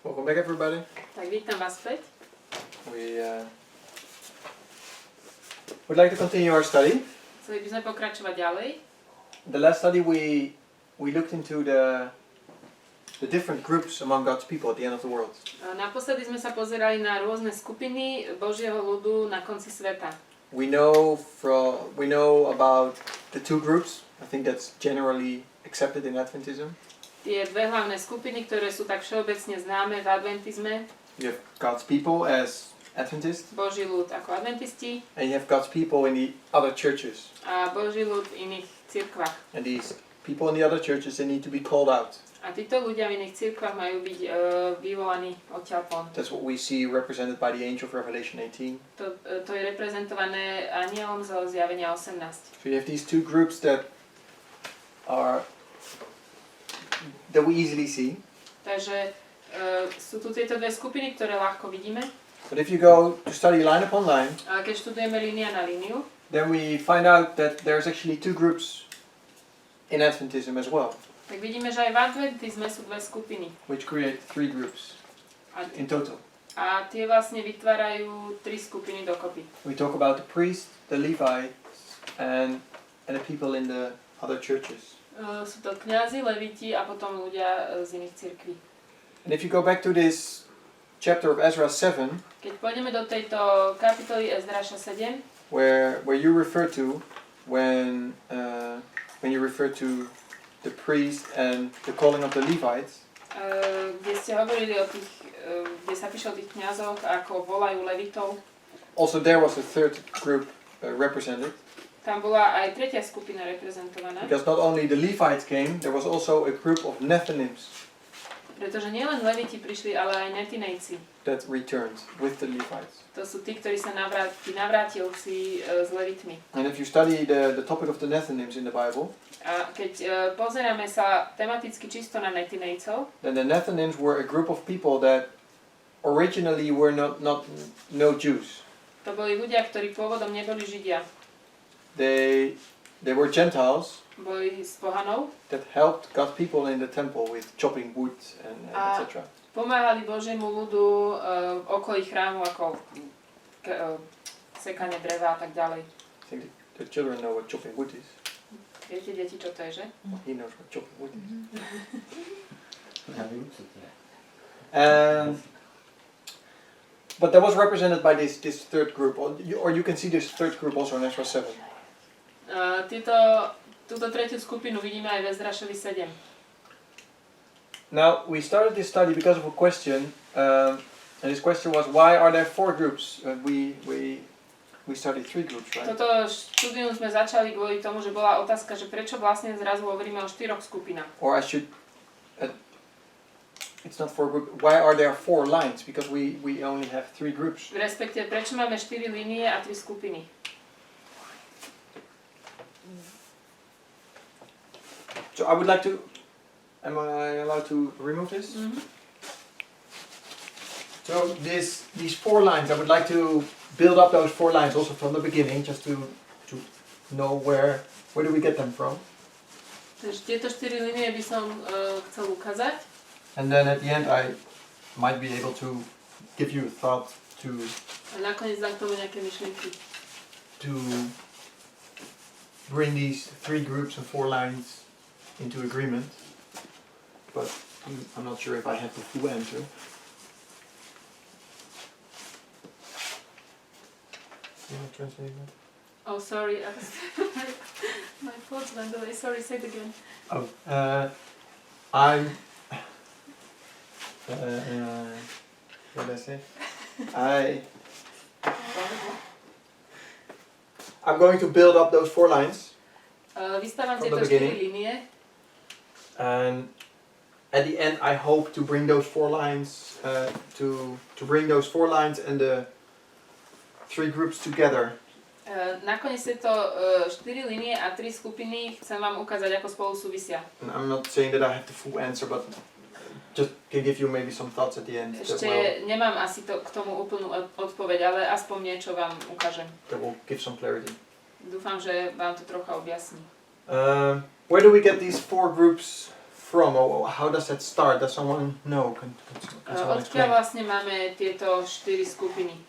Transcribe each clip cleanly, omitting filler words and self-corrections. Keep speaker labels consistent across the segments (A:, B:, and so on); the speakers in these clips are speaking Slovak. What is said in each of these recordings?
A: Welcome back, everybody.
B: Tak vítam vás späť.
A: We would like to continue our study.
B: Chceli by sme pokračovať ďalej.
A: The last study we looked into the different groups among God's people at the end of the world.
B: Naposledy sme sa pozerali na rôzne skupiny Božieho ľudu na konci sveta.
A: We know about the two groups. I think that's generally accepted in Adventism.
B: Tie dve hlavné skupiny, ktoré sú tak všeobecne známe v adventizme.
A: You have God's people as Adventists.
B: Boží ľud ako adventisti.
A: And you have God's people in the other churches.
B: A Boží ľud v iných cirkvách.
A: And these people in the other churches, they need to be called out.
B: A títo ľudia v iných cirkvách majú byť vyvolaní odtiaľ von.
A: That's what we see represented by the angel of Revelation 18.
B: To je reprezentované anielom zo Zjavenia 18.
A: So you have these two groups that we easily see.
B: Takže sú tu tieto dve skupiny, ktoré ľahko vidíme.
A: But if you go to study line upon line,
B: Ale keď študujeme línia na líniu,
A: then we find out that there's actually two groups in Adventism as well,
B: tak vidíme, že aj v adventizme sú dve skupiny.
A: which create three groups in total.
B: A tie vlastne vytvárajú tri skupiny dokopy.
A: We talk about the priests, the Levites, and the people in the other churches.
B: Sú to kňazi, leviti a potom ľudia z iných cirkví.
A: And if you go back to this chapter of Ezra 7,
B: Keď pôjdeme do tejto kapitoly Ezraša 7,
A: where you refer to when you refer to the priest and the calling of the Levites,
B: kde ste hovorili o tých, kde sa píše o tých kňazoch, ako volajú levitov,
A: also there was a third group represented.
B: tam bola aj tretia skupina reprezentovaná.
A: Because not only the Levites came, there was also a group of Nethinims
B: Pretože nielen leviti prišli, ale aj netinejci.
A: that returned with the Levites.
B: To sú tí, ktorí sa navrátilci s levitmi.
A: And if you study the topic of the Nethinims in the Bible,
B: A keď pozeráme sa tematicky čisto na netinejcov,
A: then the Nethinims were a group of people that originally were no Jews.
B: to boli ľudia, ktorí pôvodom neboli Židia.
A: They were Gentiles
B: Boli z pohanov
A: that helped God's people in the temple with chopping wood and etc.
B: pomáhali Božiemu ľudu v okolí chrámu ako sekanie dreva a tak ďalej.
A: I think the children know what chopping wood is.
B: Viete, deti, čo to je, že?
A: He knows what chopping wood is.
C: Ja viem, čo to je.
A: But that was represented by this third group, or you can see this third group also in Ezra 7.
B: Túto tretiu skupinu vidíme aj v Ezrašovi 7.
A: Now, we started this study because of a question, and this question was, why are there four groups? We studied three groups, right?
B: Toto štúdium sme začali kvôli tomu, že bola otázka, že prečo vlastne zrazu hovoríme o 4 skupinách.
A: Or it's not four groups. Why are there four lines? Because we only have three groups.
B: Respektíve, prečo máme 4 línie a 3 skupiny.
A: So I would like to. Am I allowed to remove this?
B: Mm-hmm.
A: So these four lines, I would like to build up those four lines also from the beginning, just to know where do we get them from.
B: Takže tieto 4 línie by som chcel ukázať.
A: And then at the end I might be able to give you a thought to
B: A nakoniec dám k tomu nejaké myšlienky.
A: to bring these three groups and four lines into agreement. But I'm not sure if I have the full answer. You want to translate that?
B: Oh, sorry. My thoughts went away. Sorry, say it again.
A: Oh, what did I say? I'm going to build up those four lines,
B: Vystávam
A: From the
B: tieto 4
A: beginning.
B: línie
A: and at the end I hope to bring those four lines, to bring those four lines and the three groups together.
B: Nakoniec tieto 4 línie a 3 skupiny chcem vám ukázať, ako spolu súvisia.
A: And I'm not saying that I have the full answer, but just can give you maybe some thoughts at the end
B: Ešte nemám asi k tomu úplnú odpoveď, ale aspoň niečo vám ukážem.
A: that will give some clarity.
B: Dúfam, že vám to trocha objasní.
A: Where do we get these four groups from, or how does that start? Does someone know? Can someone
B: Odkiaľ
A: explain?
B: vlastne máme tieto 4 skupiny?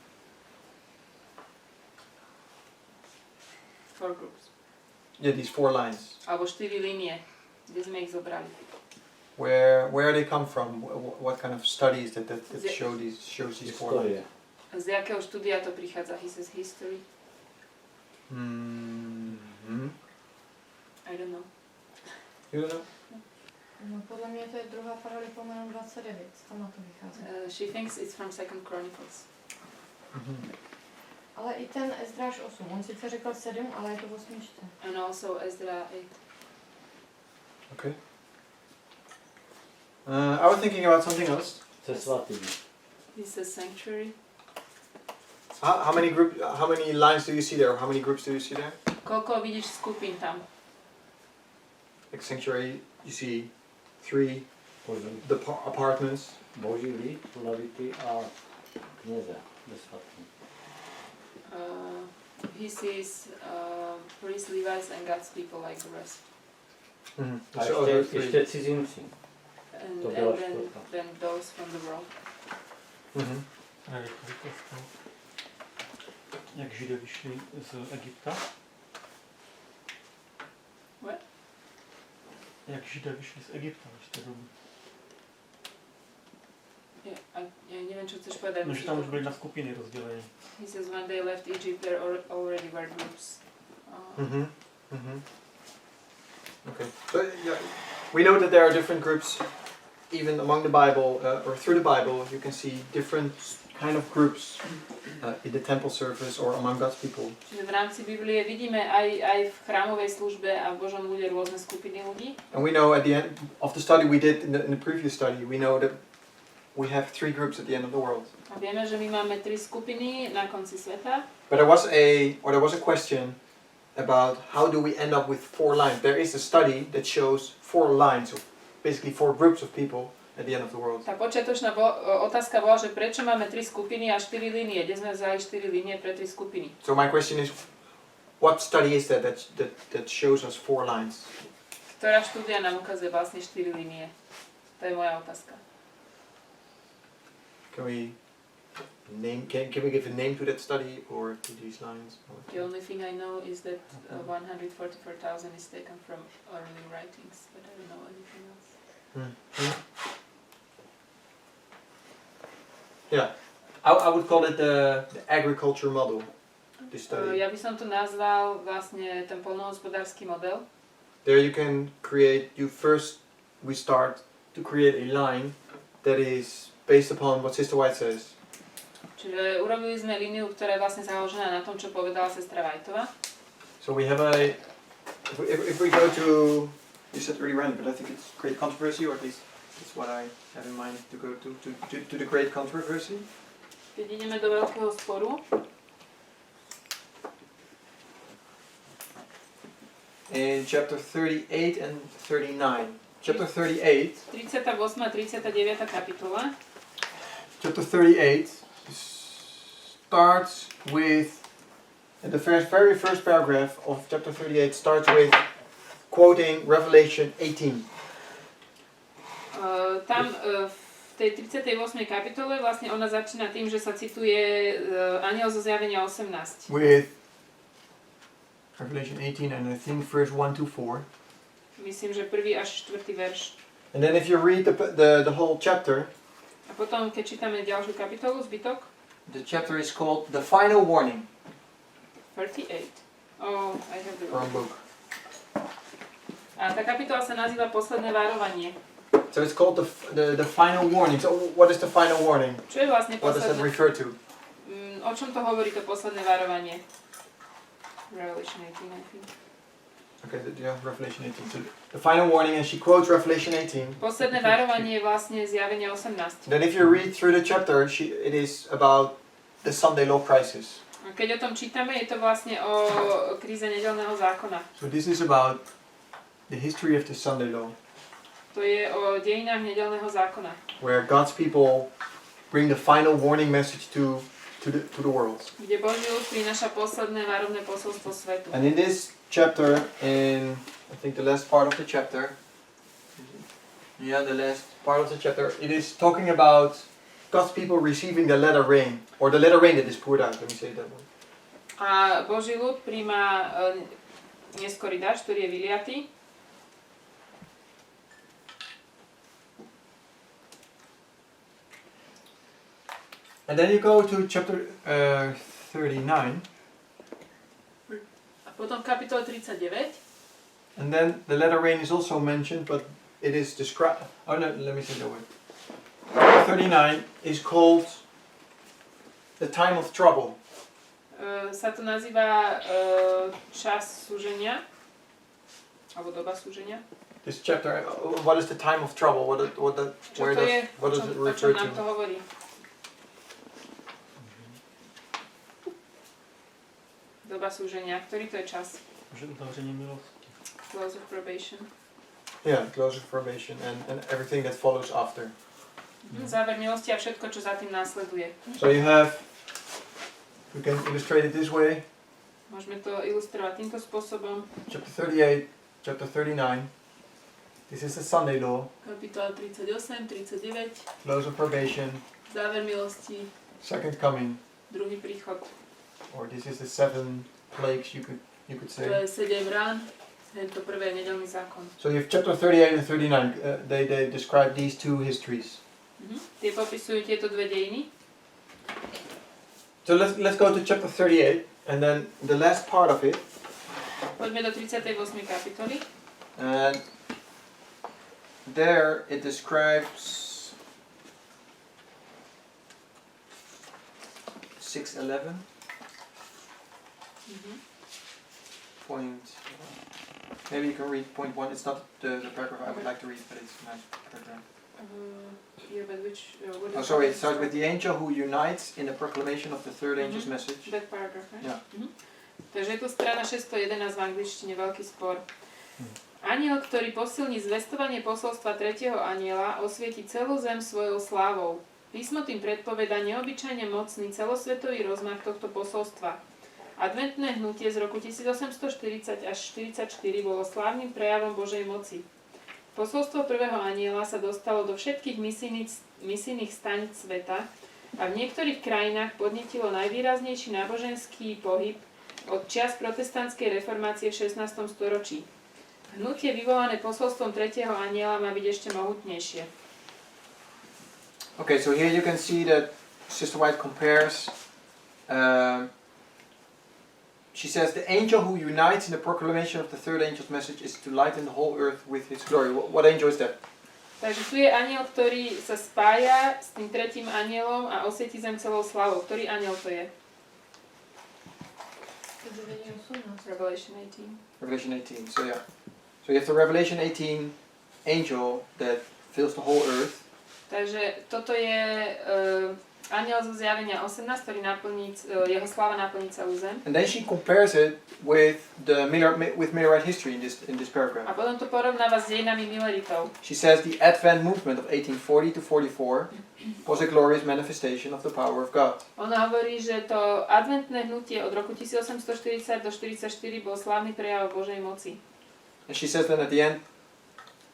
B: 4 groups.
A: Yeah, these 4 lines.
B: Alebo 4 línie, kde sme ich zobrali.
A: Where they come from? What kind of studies that shows these 4 lines?
C: História.
B: Z jakého štúdia to prichádza? He says history.
A: Mm-hmm.
B: I don't know.
A: You don't know?
D: No, podľa mňa to je druhá paralipomenon 29, tam na to vychádza.
B: She thinks it's from 2 Chronicles.
A: Mm-hmm.
D: Ale i ten Ezdráž 8, on sice řekl 7, ale je to v 8.
B: And also Ezra 8.
A: Okay. I was thinking about something else.
C: Chce svatý.
B: He says sanctuary.
A: How many lines do you see there? How many groups do you see there?
B: Koľko vidíš skupín tam?
A: Like sanctuary, you see 3
C: Boží.
A: the apartments.
C: Boží lid, levity a knieze. Bezsvatný.
B: He sees priests, Levites and God's people like the rest.
A: Mm-hmm.
C: A ešte cizinci.
B: And,
C: To
B: and
C: byla
B: then,
C: čtvrtá.
B: then those from the world.
A: Mm-hmm.
E: A jak to vyklástal? Jak Židé vyšli z Egypta?
B: What?
E: Jak Židé vyšli z Egypta v té dobu?
B: Ja neviem, čo chceš povedať.
E: No, že tam už byli na skupiny rozdělení.
B: He says when they left Egypt, there already were groups.
A: Mm-hmm. Mm-hmm. Okay. So yeah, we know that there are different groups, even among the Bible or through the Bible. You can see different kind of groups in the temple service or among God's people.
B: Čiže v rámci Biblie vidíme aj v chrámovej službe a v Božom ľude rôzne skupiny ľudí.
A: And we know at the end of the study we did in the previous study, we know that we have 3 groups at the end of the world.
B: A vieme, že my máme 3 skupiny na konci sveta.
A: But there was a question about how do we end up with 4 lines. There is a study that shows 4 lines, so basically 4 groups of people at the end of the world.
B: Tá počiatočná otázka bola, že prečo máme 3 skupiny a 4 línie, kde sme vzali 4 línie pre 3 skupiny.
A: So my question is, what study is that shows us 4 lines?
B: Ktorá štúdia nám ukazuje vlastne 4 línie? To je moja otázka.
A: Can we give a name to that study or to these lines?
B: The only thing I know is that 144,000 is taken from early writings, but I don't know anything else.
A: Yeah, I would call it the agriculture model. This study.
B: Ja by som to nazval vlastne ten poľnohospodársky model.
A: There you can we start to create a line that is based upon what Sister White says.
B: Čiže urobili sme líniu, ktorá je vlastne založená na tom, čo povedala sestra Whiteová.
A: So we have if we go to, you said really random, but I think it's great controversy, or at least that's what I have in mind to go to the great controversy.
B: Keď ideme do veľkého sporu,
A: in chapter 38 and 39. Chapter 38.
B: 38. a 39. kapitola.
A: Chapter 38 starts with, the very first paragraph of chapter 38 starts with quoting Revelation 18.
B: Tam v tej 38. kapitole vlastne ona začína tým, že sa cituje Anjel zo Zjavenia 18.
A: With Revelation 18 and I think verse 1 to 4.
B: Myslím, že 1. až 4. verš.
A: And then if you read the whole chapter,
B: A potom, keď čítame ďalšiu kapitolu, zbytok,
A: the chapter is called The Final Warning.
B: 38. Oh, I have the
A: Wrong
B: wrong.
A: book.
B: A tá kapitola sa nazýva Posledné varovanie.
A: So it's called the Final Warning. So what is the Final Warning?
B: Čo je vlastne
A: What does that
B: posledné?
A: refer to?
B: O čom to hovorí to posledné varovanie? Revelation 18, I think.
A: Okay, yeah, Revelation 18. So the Final Warning, and she quotes Revelation 18.
B: Posledné varovanie je vlastne Zjavenie 18.
A: Then if you read through the chapter, it is about the Sunday law crisis.
B: A keď o tom čítame, je to vlastne o kríze nedeľného zákona.
A: So this is about the history of the Sunday law,
B: To je o dejinách nedeľného zákona.
A: where God's people bring the final warning message to the world.
B: Kde Boží ľud prináša posledné varovné posolstvo svetu.
A: And in this chapter, in I think the last part of the chapter, Yeah, the last part of the chapter. It is talking about God's people receiving the latter rain, or the latter rain that is poured out. Let me say it that way.
B: A Boží ľud príjma neskorý dážď, ktorý je vyliatý.
A: And then you go to chapter 39.
B: A potom v kapitole 39.
A: And then the latter rain is also mentioned, but it is described. Oh no, let me say that way. Chapter 39 is called the time of trouble.
B: Sa to nazýva čas súženia, alebo doba súženia.
A: This chapter, what is the time of trouble? What does it refer
B: O čom nám to
A: to?
B: hovorí? Doba súženia. Ktorý to je čas?
E: Že uzavření milosti.
B: Close of probation.
A: Yeah, close of probation and everything that follows after.
B: Záver milosti a všetko, čo za tým následuje.
A: So we can illustrate it this way.
B: Môžeme to ilustrovať týmto spôsobom.
A: Chapter 38, chapter 39. This is the Sunday law.
B: Kapitola 38, 39.
A: Close of probation.
B: Záver milosti.
A: Second coming.
B: Druhý príchod.
A: Or this is the 7 plagues you could
B: To
A: say.
B: je 7 rán. Tento prvé nedeľný zákon.
A: So you have chapter 38 and 39. They describe these two histories.
B: Tie popisujú tieto dve dejiny.
A: So let's go to chapter 38 and then the last part of it.
B: Poďme do 38. kapitoly.
A: And there it describes 6:11. Point. Maybe you can read point 1. It's not the paragraph I would like to read, but it's a nice paragraph.
B: Yeah, but which, what
A: Oh, sorry. It starts with the angel who unites in the proclamation of the third angel's message.
B: that paragraph, right?
A: Yeah.
B: Takže je tu strana 611 v angličtine, veľký spor. Anjel, ktorý posilní zvestovanie posolstva tretieho anjela, osvieti celú zem svojou slávou. Písmo tým predpovedá neobyčajne mocný celosvetový rozmach tohto posolstva. Adventné hnutie z roku 1840 až 44 bolo slávnym prejavom Božej moci. Posolstvo prvého anjela sa dostalo do všetkých misijných staníc sveta a v niektorých krajinách podnietilo najvýraznejší náboženský pohyb od čias protestantskej reformácie v 16. storočí. Hnutie vyvolané posolstvom tretieho anjela má byť ešte mohutnejšie.
A: Okay, so here you can see that Sister White compares. She says the angel who unites in the proclamation of the third angel's message is to lighten the whole earth with his glory. What angel is that?
B: Takže tu je anjel, ktorý sa spája s tým tretím anjelom a osvietí zem celou slávou. Ktorý anjel to je? Revelation 18.
A: Revelation 18. So yeah. So you have the Revelation 18 angel that fills the whole earth.
B: Takže toto je anjel zo zjavenia 18, ktorý naplní, jeho sláva naplní celú zem.
A: And then she compares it with Millerite history in this paragraph.
B: A potom to porovnáva s dejinami Milleritov.
A: She says the Advent movement of 1840 to 44 was a glorious manifestation of the power of God.
B: Ona hovorí, že to adventné hnutie od roku 1840 do 44 bol slávny prejav Božej moci.
A: And she says then at the end,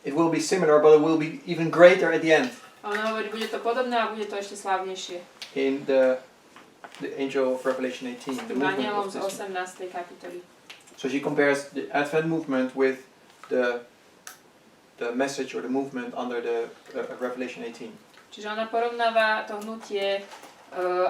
A: it will be similar, but it will be even greater at the end.
B: A ona hovorí, bude to podobné a bude to ešte slávnejšie.
A: In the angel of Revelation 18, the movement
B: Anielom
A: of
B: z
A: this.
B: 18. kapitoly.
A: So she compares the Advent movement with the message or the movement under the Revelation 18.
B: Čiže ona porovnáva to hnutie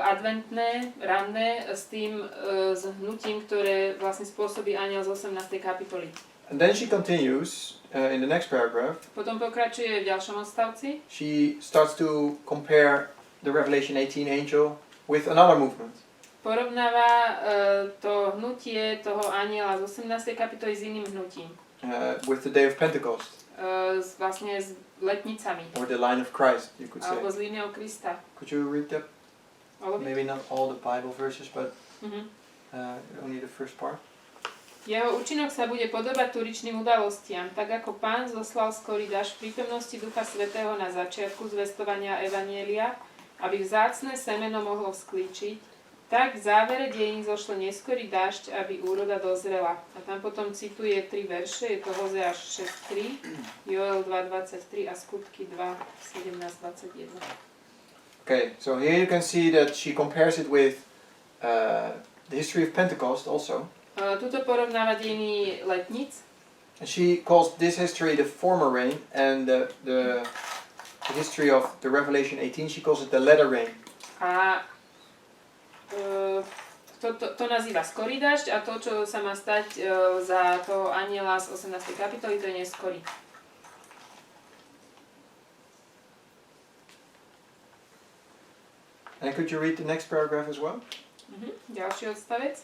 B: adventné, ranné s tým s hnutím, ktoré vlastne spôsobí aniel z 18. kapitoly.
A: And then she continues in the next paragraph.
B: Potom pokračuje v ďalšom odstavci.
A: She starts to compare the Revelation 18 angel with another movement.
B: Porovnáva to hnutie toho aniela z 18. kapitoly s iným hnutím.
A: With the day of Pentecost.
B: Vlastne s letnicami.
A: Or the line of Christ, you could say.
B: Alebo s líniou Krista.
A: Could you read that? Maybe not all the Bible verses, but only the first part.
B: Jeho účinok sa bude podobať turičným udalostiam, tak ako Pán zoslal skorý dážď v prítomnosti Ducha Svätého na začiatku zvestovania evanjelia, aby vzácne semeno mohlo vzklíčiť, Tak v závere dejín zošle neskorý dážď, aby úroda dozrela. A tam potom cituje 3 verše, je to Hozeáš 6.3, Joel 2.23 a Skutky 2.17-21.
A: Okay, so here you can see that she compares it with the history of Pentecost also.
B: Tuto porovnáva dejiny letníc.
A: And she calls this history the former rain, and the history of the Revelation 18, she calls it the latter rain.
B: A to nazýva skorý dážď a to, čo sa má stať za toho anjela z 18. kapitoly, to je neskorý.
A: And could you read the next paragraph as well?
B: Ďalší odstavec.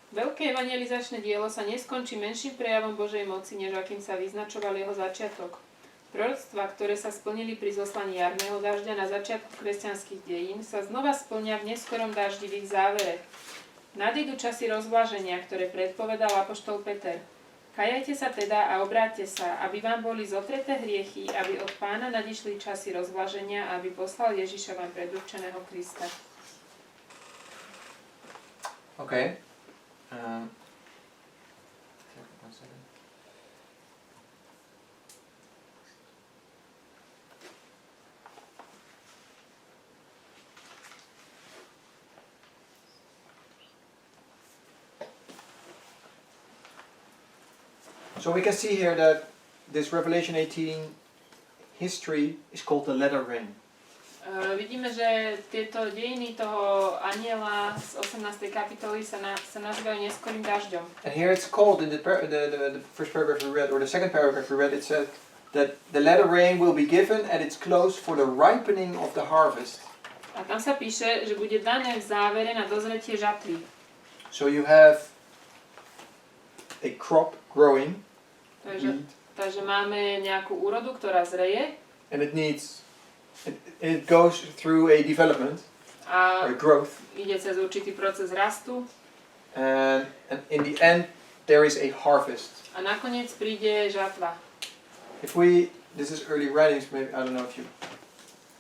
B: Veľké evangelizačné dielo sa neskončí menším prejavom Božej moci, než akým sa vyznačoval jeho začiatok. Proroctvá, ktoré sa splnili pri zoslaní jarného dažďa na začiatku kresťanských dejín, sa znova splnia v neskorom daždi v ich závere. Nadídu časy rozvláženia, ktoré predpovedal apoštol Peter. Kajajte sa teda a obráťte sa, aby vám boli zotreté hriechy, aby od Pána nadišli časy rozvláženia a aby poslal Ježiša vám predurčeného Krista.
A: Okay. One second. So we can see here that this Revelation 18 history is called the latter rain.
B: Vidíme, že tieto dejiny toho anjela z 18. kapitoly sa nazývajú neskorým dažďom.
A: And here it's called in the first paragraph we read, or the second paragraph we read, it said that the latter rain will be given at its close for the ripening of the harvest.
B: A tam sa píše, že bude dané v závere na dozretie žatvy.
A: So you have a crop growing,
B: Takže máme nejakú úrodu, ktorá zreje.
A: and it goes through a development
B: A
A: or growth,
B: ide cez určitý proces rastu.
A: and in the end there is a harvest.
B: A nakoniec príde žatva.
A: This is early writings, maybe, I don't know if you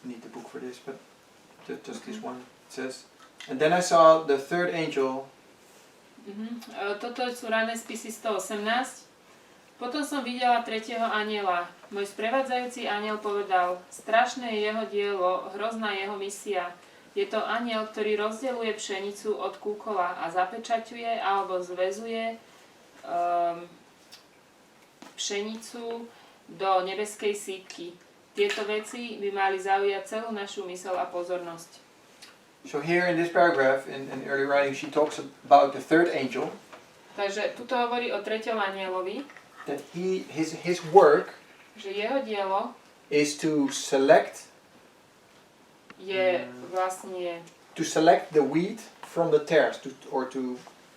A: need the book for this, but just this one. It says, and then I saw the third angel.
B: Toto sú rané spisy 118. Potom som videla tretieho anjela. Môj sprevádzajúci anjel povedal, strašné je jeho dielo, hrozná jeho misia. Je to anjel, ktorý rozdeľuje pšenicu od kúkola a zapečaťuje alebo zväzuje pšenicu do nebeskej sítky. Tieto veci by mali zaujať celú našu myseľ a pozornosť.
A: So here in this paragraph, in early writing, she talks about the third angel.
B: Takže tuto hovorí o treťom anjelovi,
A: That his work
B: že jeho dielo
A: is to select
B: je vlastne
A: the wheat from the tares,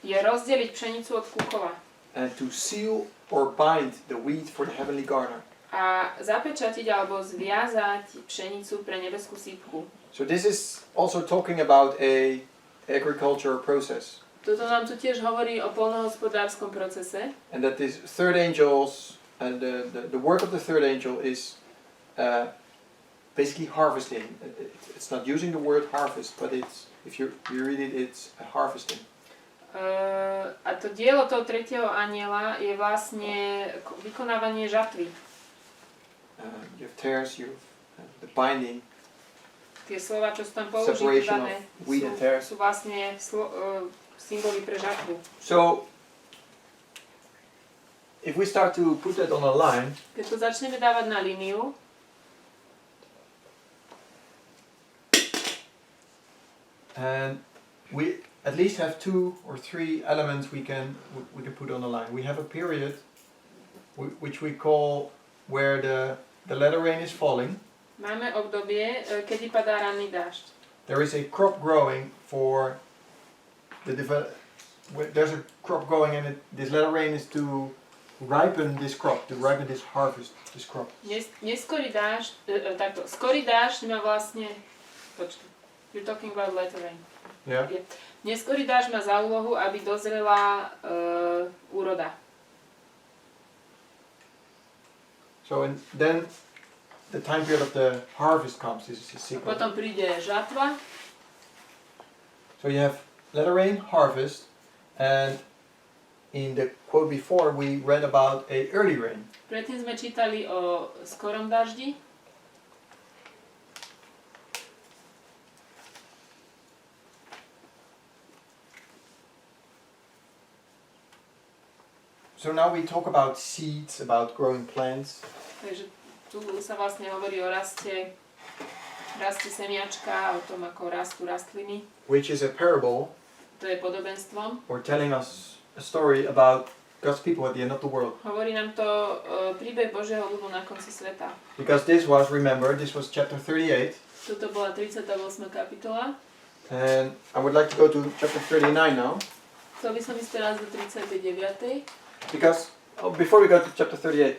B: je rozdeliť pšenicu od kúkola
A: and to seal or bind the wheat for the heavenly garner.
B: a zapečatiť alebo zviazať pšenicu pre nebeskú sípku.
A: So this is also talking about a agricultural process.
B: Toto nám tu tiež hovorí o poľnohospodárskom procese.
A: And that this third angels and the work of the third angel is basically harvesting. It's not using the word harvest, but it's, if you read it, it's harvesting.
B: A to dielo toho tretieho anjela je vlastne vykonávanie žatvy.
A: You have tares, you have the binding.
B: Tie slova, čo sú tam používané, sú vlastne symboly pre žatvu.
A: So, if we start to put that on a line,
B: keď to začneme dávať na líniu,
A: and we at least have 2 or 3 elements we can put on a line. We have a period which we call where the latter rain is falling.
B: máme obdobie, kedy padá ranný dážď.
A: There is a crop growing for there's a crop growing, and this latter rain is to ripen this crop, to ripen this harvest, this crop.
B: Neskorý dážď, skorý dážď má vlastne, you're talking about latter rain.
A: Yeah.
B: Neskorý dážď má za úlohu, aby dozrela úroda.
A: So and then the time period of the harvest comes. This is a sequence.
B: Potom príde žatva.
A: So you have latter rain, harvest, and in the quote before we read about a early rain.
B: Predtým sme čítali o skorom daždi.
A: So now we talk about seeds, about growing plants.
B: Takže tu sa vlastne hovorí o raste semiačka, o tom, ako rastú rastliny.
A: Which is a parable,
B: To je podobenstvom.
A: or telling us a story about God's people at the end of the world.
B: Hovorí nám to príbeh Božieho ľudu na konci sveta.
A: Because this was, remember, this was chapter 38.
B: Toto bola 38. kapitola.
A: And I would like to go to chapter 39 now.
B: Chcel by som ísť teraz do 39.
A: Because, before we go to chapter 38,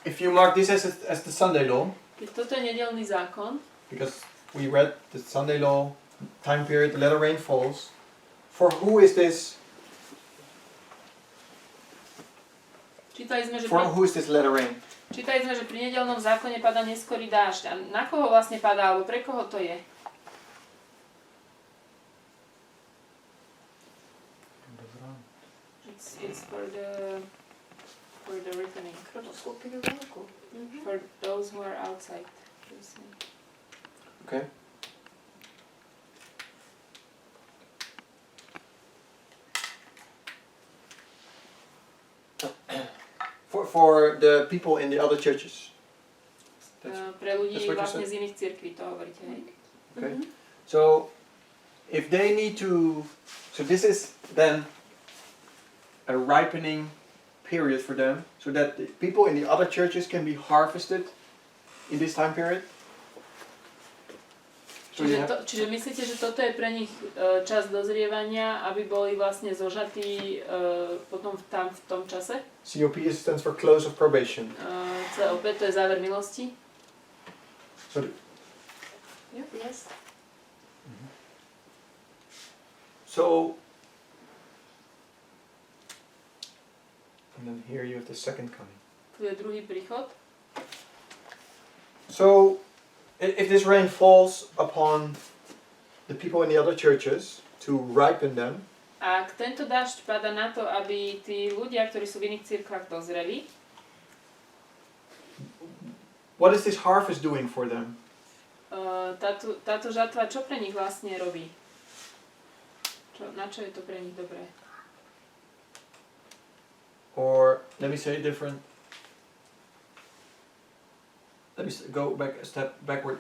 A: if you mark this as the Sunday law,
B: Keď toto je nedeľný zákon,
A: because we read the Sunday law time period, the latter rain falls, for who is this?
B: čítali sme, že
A: For who is this latter rain?
B: pri nedeľnom zákone padá neskorý dážď. A na koho vlastne padá, alebo pre koho to je? It's for the returning. For those who are outside.
A: Okay. For the people in the other churches.
B: Pre ľudí
A: that's what you
B: vlastne
A: said?
B: z iných cirkví, to hovoríte, hej?
A: Okay. So, if they need to, so this is then a ripening period for them, so that the people in the other churches can be harvested in this time period. So you have,
B: Čiže myslíte, že toto je pre nich čas dozrievania, aby boli vlastne zožatí potom v tom čase?
A: COP stands for close of probation.
B: COP to je záver milosti?
A: So,
B: Yes.
A: so, and then here you have the second coming.
B: Tu je druhý príchod.
A: So, if this rain falls upon the people in the other churches to ripen them,
B: Ak tento dážď padá na to, aby tí ľudia, ktorí sú v iných cirkvách, dozreli,
A: what is this harvest doing for them?
B: táto žatva čo pre nich vlastne robí? Na čo je to pre nich dobré?
A: Or, let me say it different. Let me go back a step backward.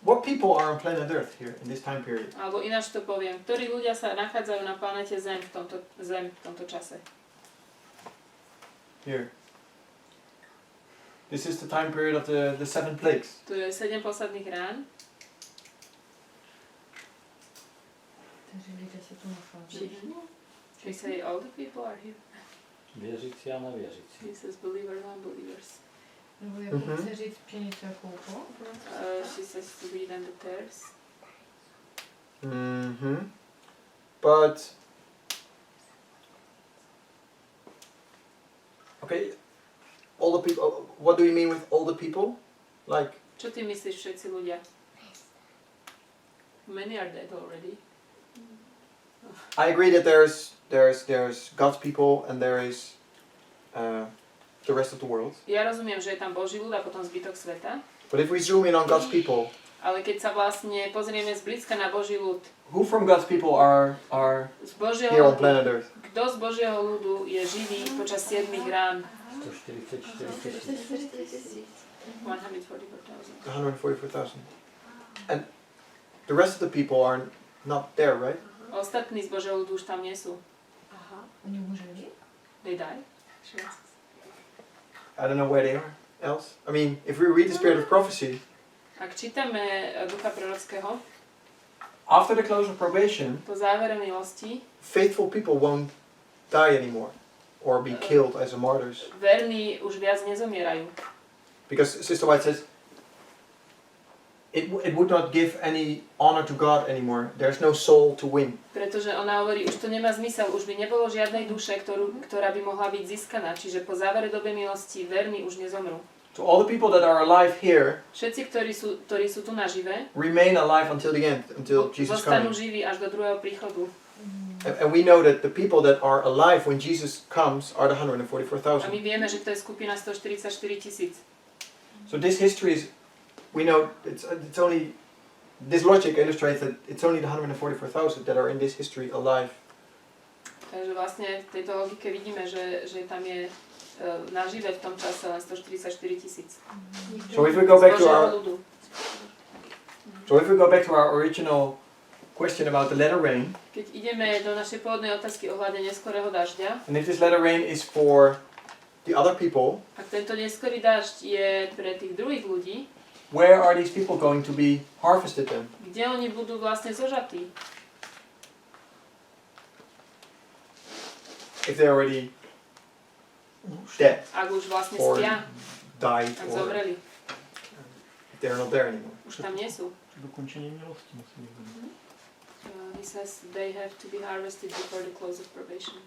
A: What people are on planet Earth here in this time period?
B: Alebo ináč to poviem. Ktorí ľudia sa nachádzajú na planete Zem v tomto čase?
A: Here. This is the time period of the 7 plagues.
B: Tu je 7 posledných rán.
D: Takže lidé se tu nachází.
B: We say all the people are here.
C: Věřící a nevěřící.
B: He says believers and unbelievers.
D: Nebo jako chce říct pšenice a koupo.
B: She says to read and the tares.
A: But, okay, all the people, what do you mean with all the people? Like,
B: Čo ty myslíš všetci ľudia? Many are dead already.
A: I agree that there's God's people and there is the rest of the world.
B: Ja rozumiem, že je tam Boží ľud a potom zbytok sveta.
A: But if we zoom in on God's people,
B: Ale keď sa vlastne pozrieme zblízka na Boží ľud,
A: who from God's people are
B: z Božieho
A: here on
B: ľudu,
A: planet Earth?
B: kto z Božieho ľudu je živý počas 7 rán?
C: 144 000.
B: 144,000.
A: 144,000. And the rest of the people are not there, right?
B: Ostatní z Božieho ľudu už tam nie sú.
D: Aha, oni umřeli?
B: They died.
A: I don't know where they are else. I mean, if we read the spirit of prophecy,
B: Ak čítame ducha prorockého,
A: after the close of probation,
B: po závere milosti,
A: faithful people won't die anymore or be killed as a martyrs.
B: verní už viac nezomierajú.
A: Because Sister White says, it would not give any honor to God anymore. There's no soul to win.
B: Pretože ona hovorí, už to nemá zmysel, už by nebolo žiadnej duše, ktorá by mohla byť získaná. Čiže po závere doby milosti verní už nezomrú.
A: So all the people that are alive here
B: Všetci, ktorí sú tu nažive,
A: remain alive until the end, until Jesus
B: zostanú
A: comes.
B: živí až do druhého príchodu.
A: And we know that the people that are alive when Jesus comes are the
B: A my
A: 144,000.
B: vieme, že to je skupina 144 000.
A: So this history is, we know it's only, this logic illustrates that it's only the 144,000 that are in this history alive.
B: Takže vlastne v tejto logike vidíme, že tam je nažive v tom čase len 144 000.
A: So if we go back
B: Z
A: to
B: Božieho
A: our,
B: ľudu.
A: original question about the latter rain,
B: Keď ideme do našej pôvodnej otázky ohľadne neskorého dažďa,
A: and if this latter rain is for the other people,
B: ak tento neskorý dažď je pre tých druhých ľudí,
A: where are these people going to be harvested then?
B: kde oni budú vlastne zožatí?
A: If they're already dead
B: Ak už vlastne
A: or
B: spia,
A: died
B: ak
A: or
B: zomreli,
A: if they're not there anymore.
B: už tam nie sú.
E: Dokončení milosti musí byť.
B: He says they have to be harvested before the close of probation.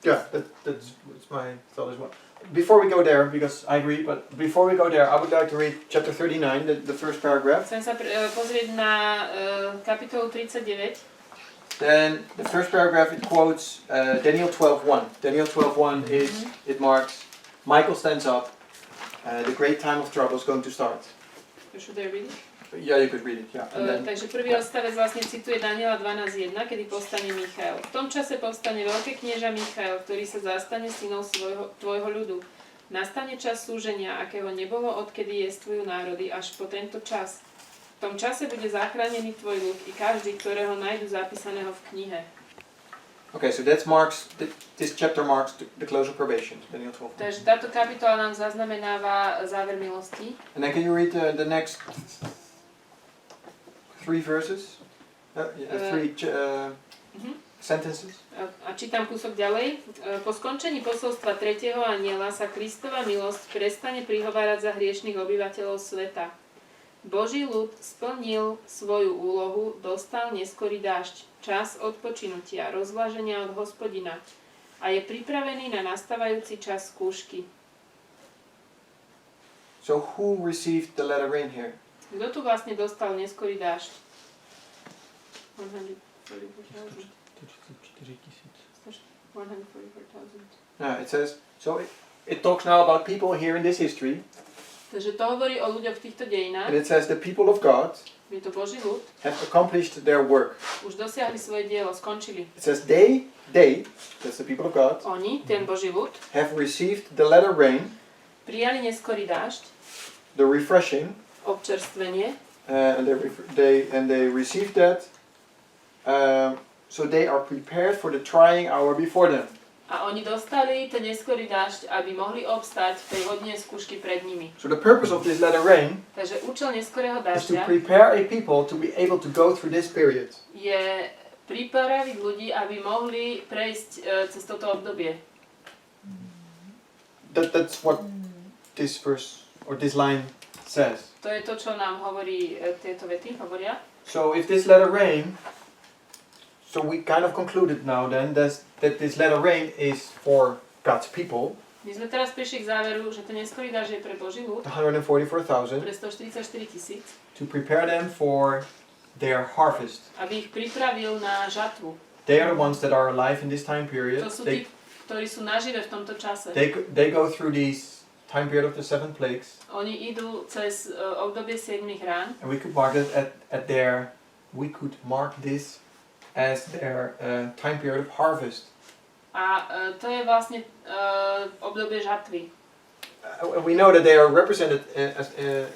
A: Yeah, that's my thought as well. Before we go there, because I agree, but before we go there, I would like to read chapter 39, the first paragraph.
B: Chcem sa pozrieť na kapitolu 39.
A: Then the first paragraph it quotes Daniel 12:1. Daniel 12:1 is it marks Michael stands up. The great time of trouble is going to start.
B: Should I read it?
A: Yeah, you could read it. Yeah. And then,
B: Takže prvý odstavec vlastne cituje Daniela 12.1, kedy povstane Michael. V tom čase povstane veľký knieža Michael, ktorý sa zastane synov tvojho ľudu. Nastane čas súženia, akého nebolo, odkedy jestvujú národy, až po tento čas. V tom čase bude zachránený tvoj ľud i každý, ktorého nájdu zapísaného v knihe.
A: okay, so this chapter marks the close of probation. Daniel 12.
B: Takže táto kapitola nám zaznamenáva záver milosti.
A: And then can you read the next 3 verses? Sentences?
B: A čítam kúsok ďalej. Po skončení posolstva 3. anjela sa Kristova milosť prestane prihovárať za hriešnych obyvateľov sveta. Boží ľud splnil svoju úlohu, dostal neskorý dážď, čas odpočinutia, rozvláženia od Hospodina a je pripravený na nastávajúci čas skúšky.
A: So who received the latter rain here?
B: Kto tu vlastne dostal neskorý dážď? 144,000. 144,000.
A: It says, so it talks now about people here in this history,
B: Takže to hovorí o ľuďoch v týchto dejinách.
A: and it says the people of God
B: Je to Boží ľud.
A: have accomplished their work.
B: Už dosiahli svoje dielo, skončili.
A: It says that's the people of God,
B: Oni, ten Boží ľud,
A: have received the latter rain,
B: prijali neskorý dážď,
A: the refreshing,
B: občerstvenie,
A: and they received that, so they are prepared for the trying hour before them.
B: a oni dostali ten neskorý dážď, aby mohli obstať v tej hodine skúšky pred nimi.
A: So the purpose of this latter rain
B: Takže účel neskorého
A: is to
B: dážďa
A: prepare a people to be able to go through this period.
B: je pripraviť ľudí, aby mohli prejsť cez toto obdobie.
A: That's what this verse or this line says.
B: To je to, čo nám hovorí tieto vety, hovoria.
A: So if this latter rain, so we kind of concluded now then that this latter rain is for God's people,
B: My sme teraz prišli k záveru, že ten neskorý dážď je pre Boží ľud,
A: 144,000,
B: pre 144 000,
A: to prepare them for their harvest.
B: aby ich pripravil na žatvu.
A: They are the ones that are alive in this time period.
B: To sú tí, ktorí sú nažive v tomto čase.
A: They go through these time period of the 7 plagues,
B: Oni idú cez obdobie 7 rán
A: and we could mark it we could mark this as their time period of harvest.
B: a to je vlastne obdobie žatvy.
A: We know that they are represented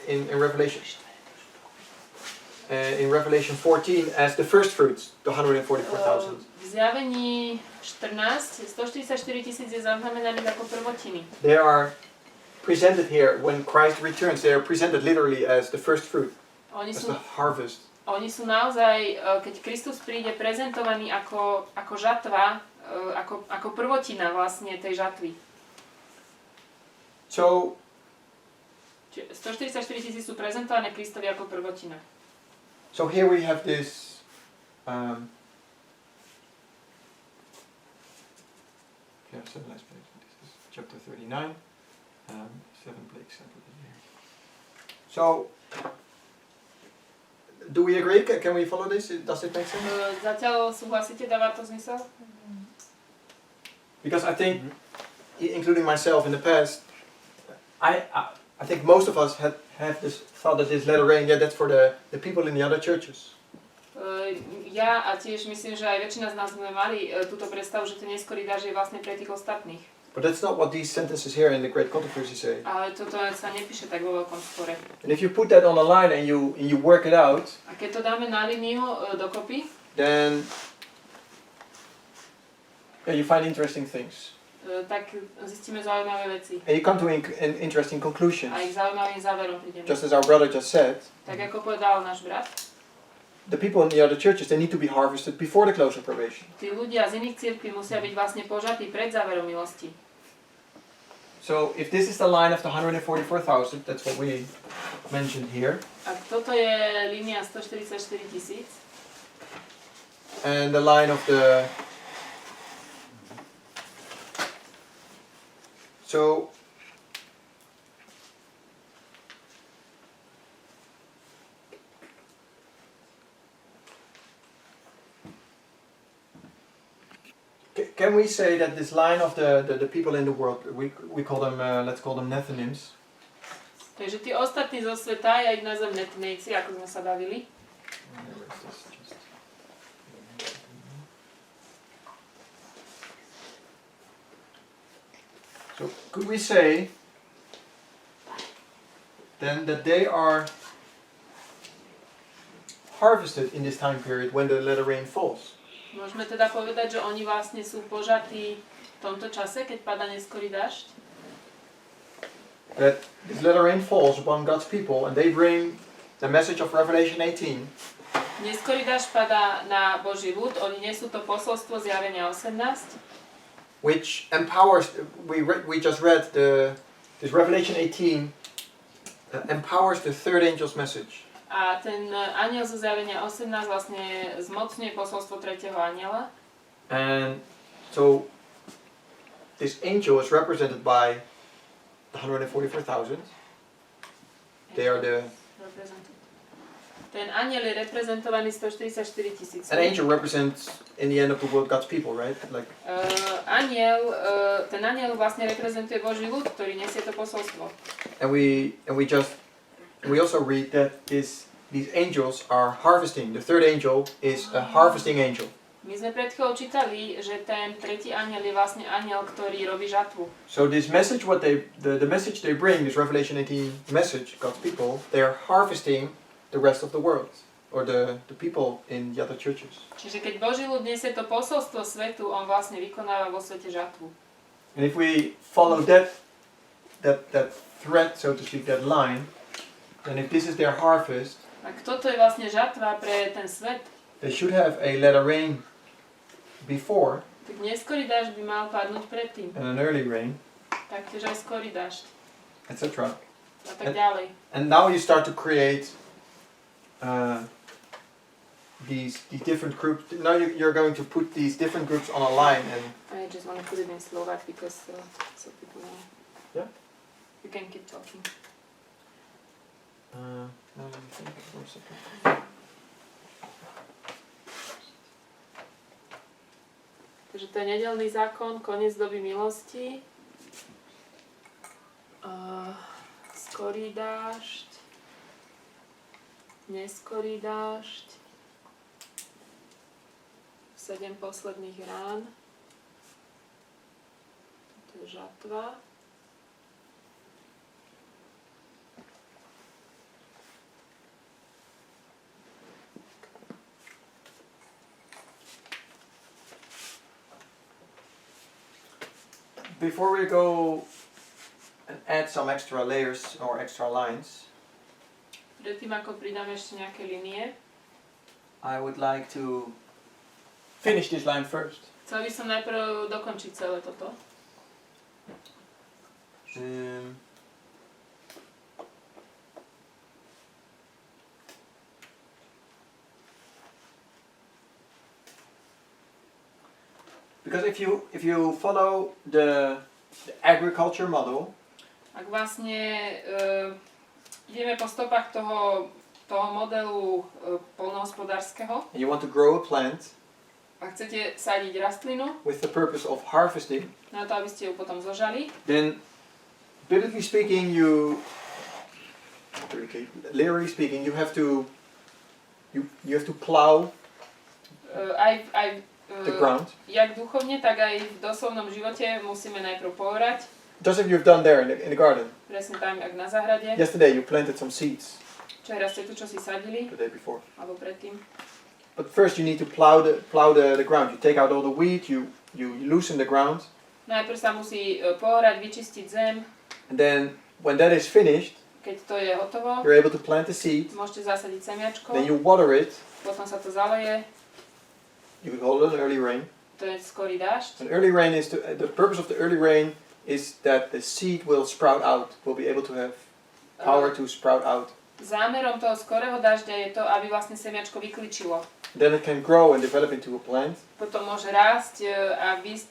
A: in Revelation. In Revelation 14 as the first fruits, the 144,000.
B: V zjavení 14, 144 000 je zaznamenaných ako prvotiny.
A: They are presented here when Christ returns. They are presented literally as the first fruit,
B: Oni
A: as
B: sú,
A: the harvest.
B: oni sú naozaj, keď Kristus príde, prezentovaní ako žatva, ako prvotina vlastne tej žatvy.
A: So,
B: Čiže 144 000 sú prezentované Kristovi ako prvotina.
A: so here we have this so last page. This is chapter 39. 7 plagues. I put it here. So, do we agree? Can we follow this? Does it make sense?
B: Zatiaľ súhlasíte, dáva to zmysel?
A: Because I think, including myself in the past, I think most of us have this thought that this letter rain, yeah, that's for the people in the other churches.
B: Ja a tiež myslím, že aj väčšina z nás sme mali túto predstavu, že ten neskorý dáž je vlastne pre tých ostatných.
A: But that's not what these sentences here in the Great Controversy say.
B: Ale toto sa nepíše tak vo veľkom spore.
A: And if you put that on a line and you work it out,
B: A keď to dáme na líniu dokopy,
A: then you find interesting things.
B: Tak zistíme zaujímavé veci.
A: And you come to interesting conclusions.
B: A ich zaujímavým záverom prídeme.
A: Just as our brother just said,
B: Tak ako povedal náš brat,
A: the people in the other churches, they need to be harvested before the close of probation.
B: tí ľudia z iných cirkví musia byť vlastne požatí pred záverom milosti.
A: So if this is the line of the 144,000, that's what we mentioned here.
B: Ak toto je línia 144 000,
A: And the line of the... So... Can we say that this line of the people in the world, we call them, let's call them Nethinims.
B: takže tí ostatní zo sveta, ja ich nazvem netnejci, ako sme sa bavili.
A: So could we say then that they are harvested in this time period when the latter rain falls?
B: Môžeme teda povedať, že oni vlastne sú požatí v tomto čase, keď padá neskorý dážď.
A: That this latter rain falls upon God's people and they bring the message of Revelation 18.
B: Neskorý dážď padá na Boží ľud, oni nesú to posolstvo zjavenia 18,
A: Which empowers, we just read this Revelation 18 empowers the third angel's message.
B: a ten anjel zo zjavenia 18 vlastne zmocňuje posolstvo tretieho anjela.
A: And so this angel is represented by the 144,000. They are the...
B: Ten anjel je reprezentovaný 144 000.
A: An angel represents, in the end of the world, God's people, right? Like,
B: ten anjel vlastne reprezentuje Boží ľud, ktorý nesie to posolstvo.
A: and we also read that these angels are harvesting. The third angel is a harvesting angel.
B: My sme pred chvíľou čítali, že ten tretí anjel je vlastne anjel, ktorý robí žatvu.
A: So this message, the message they bring, this Revelation 18 message, God's people, they are harvesting the rest of the world, or the people in the other churches.
B: Čiže keď Boží ľud nesie to posolstvo svetu, on vlastne vykonáva vo svete žatvu.
A: And if we follow that thread, so to speak, that line, then if this is their harvest,
B: Ak toto je vlastne žatva pre ten svet,
A: they should have a latter rain before
B: tak neskorý dážď by mal padnúť predtým.
A: and an early rain,
B: Taktiež aj skorý dážď.
A: etc.
B: A tak ďalej.
A: And now you start to create these different groups. Now you're going to put these different groups on a line, and
B: I just want to put it in Slovak because so people know.
A: Yeah.
B: You can keep talking.
A: now let me think for a second.
B: Takže to je nedeľný zákon, koniec doby milosti. Skorý dážď. Neskorý dážď. 7 posledných rán. To je žatva.
A: Before we go and add some extra layers or extra lines,
B: Predtým ako pridáme ešte nejaké linie,
A: I would like to finish this line first.
B: chcel by som najprv dokončiť celé toto.
A: Because if you follow the agriculture model,
B: Ak vlastne ideme po stopách toho modelu poľnohospodárskeho
A: and you want to grow a plant
B: a chcete sadiť rastlinu
A: with the purpose of harvesting,
B: na to, aby ste ju potom zožali,
A: then biblically speaking, literally speaking, you have to plow the ground.
B: Jak duchovne, tak aj v doslovnom živote musíme najprv poorať.
A: Just as you've done there in the garden.
B: Presne tam, jak na záhrade.
A: Yesterday you planted some seeds.
B: Včera ste tu čosi sadili,
A: The day before.
B: alebo predtým.
A: But first you need to plow the ground. You take out all the weed, you loosen the ground.
B: Najprv sa musí poorať, vyčistiť zem.
A: And then when that is finished,
B: Keď to je hotovo,
A: you're able to plant the seed.
B: môžete zasadiť semiačko.
A: Then you water it.
B: Potom sa to zaleje.
A: You call it an early rain.
B: To je skorý dážď.
A: An early rain is the purpose of the early rain is that the seed will sprout out. Will be able to have power to sprout out.
B: Zámerom toho skorého dažďa je to, aby vlastne semiačko vykličilo.
A: Then it can grow and develop into a plant.
B: Potom môže rásť a výsť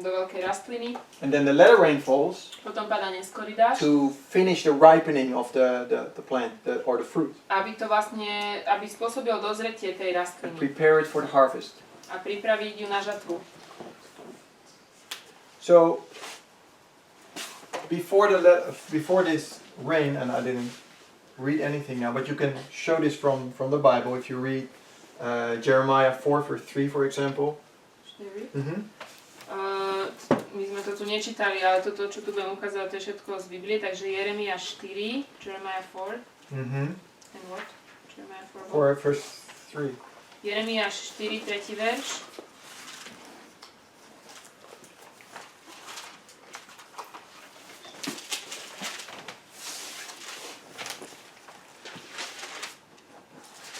B: do veľkej rastliny.
A: And then the latter rain falls
B: Potom padá neskorý dážď.
A: to finish the ripening of the plant or the fruit
B: Aby to vlastne, aby spôsobil dozretie tej
A: and
B: rastliny.
A: prepare it for the harvest.
B: A pripraviť ju na žatvu.
A: So before this rain, and I didn't read anything now, but you can show this from the Bible if you read Jeremiah 4 verse 3, for example.
B: My sme to tu nečítali, ale toto, čo tu budem ukázať, to je všetko z Biblie, takže Jeremiáš 4, Jeremiah 4, and what? Jeremiah 4,
A: 4 verse 3.
B: Jeremiáš 4, 3. verš.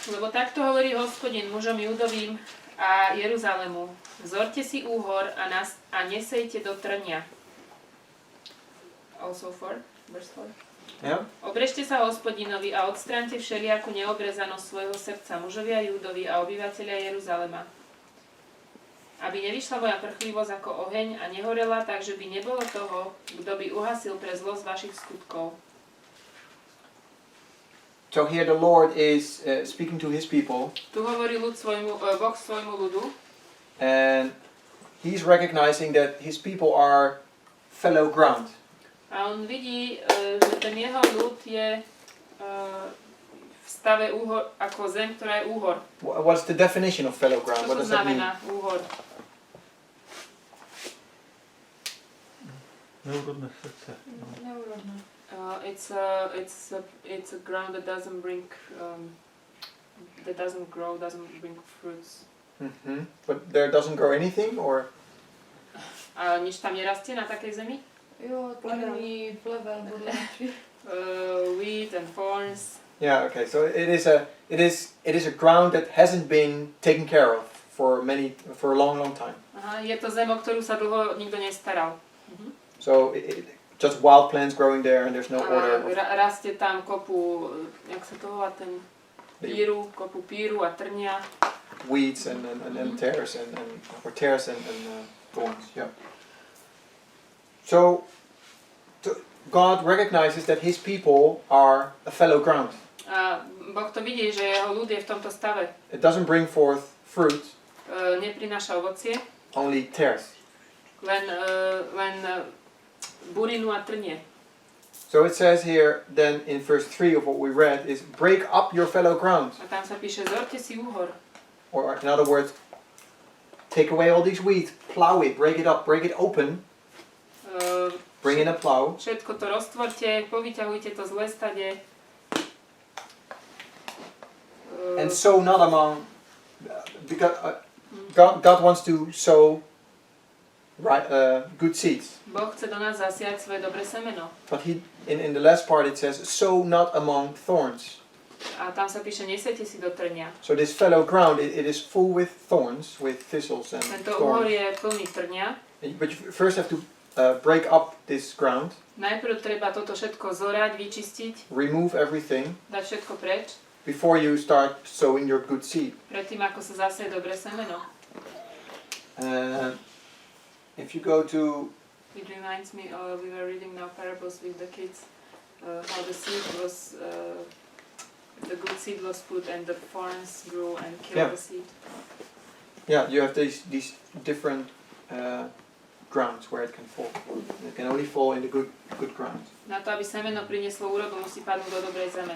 B: Lebo takto hovorí Hospodin mužom Judovým a Jeruzalému. Zorte si úhor a nesejte do trnia. Also 4, verse 4.
A: Yeah?
B: Obrežte sa Hospodinovi a odstráňte všelijakú neobrezanosť svojho srdca, mužovia Júdovi a obyvatelia Jeruzalema. Aby nevyšla moja prchlivosť ako oheň a nehorela, takže by nebolo toho, kto by uhasil pre zlosť vašich skutkov.
A: So here the Lord is speaking to his people,
B: Tu hovorí Boh svojmu ľudu
A: and he's recognizing that his people are fallow ground.
B: a on vidí, že ten jeho ľud je v stave úhor, ako zem, ktorá je úhor.
A: What's the definition of fallow ground?
B: Čo
A: What
B: to
A: does that mean?
B: znamená úhor?
E: Neúrodné srdce. No.
D: Neúrodné.
B: It's a ground that doesn't bring that doesn't grow, doesn't bring fruits.
A: But there doesn't grow anything, or
B: A nič tam nerastie na takej zemi?
D: Jo, plný plevel, bodlenčí.
B: Weed and thorns.
A: yeah, okay. So it is a ground that hasn't been taken care of for a long time.
B: Aha, je to zem, o ktorú sa dlho nikto nestaral.
A: So just wild plants growing there, and there's no
B: A
A: order.
B: rastie tam kopu, jak sa to volá, ten kopu píru a trnia.
A: Weeds and tares and thorns. Yeah. So God recognizes that His people are a fallow ground.
B: A Boh to vidí, že jeho ľud je v tomto stave.
A: It doesn't bring forth fruit,
B: Neprináša ovocie,
A: only tares.
B: len burinu a trnie.
A: So it says here then in verse 3 of what we read is break up your fallow ground.
B: A tam sa píše, zorte si úhor.
A: Or in other words, take away all these weeds, plow it, break it up, break it open, bring in a plow.
B: Všetko to roztvorte, povyťahujte to z lestade.
A: And sow not among, because God wants to sow good seeds.
B: Boh chce do nás zasiať svoje dobré semeno.
A: But in the last part it says, sow not among thorns.
B: A tam sa píše, nesejte si do trnia.
A: So this fallow ground, it is full with thorns, with thistles and
B: Tento úhor
A: thorns.
B: je plný trnia.
A: But you first have to break up this ground,
B: Najprv treba toto všetko zorať, vyčistiť,
A: remove everything,
B: dať všetko preč,
A: before you start sowing your good seed.
B: predtým ako sa zaseje dobré semeno.
A: If you go to
B: It reminds me, we were reading now parables with the kids, how the seed was, the good seed was put and the thorns grew and killed the seed.
A: Yeah, you have these different grounds where it can fall. It can only fall in the good ground.
B: Na to, aby semeno prinieslo úrodu, musí padnúť do dobrej zeme.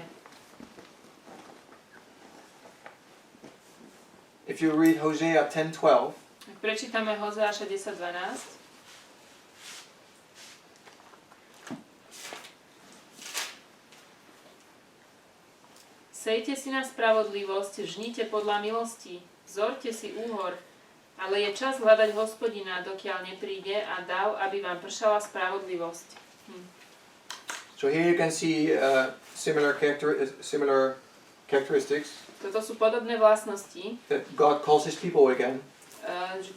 A: If you read Hosea 10:12,
B: Ak prečítame Hozeáša 10:12, sejte si na spravodlivosť, žnite podľa milostí, zorte si úhor, ale je čas hľadať Hospodina, dokiaľ nepríde a dav, aby vám pršala spravodlivosť.
A: So here you can see similar characteristics
B: Toto sú podobné vlastnosti,
A: that God calls His people again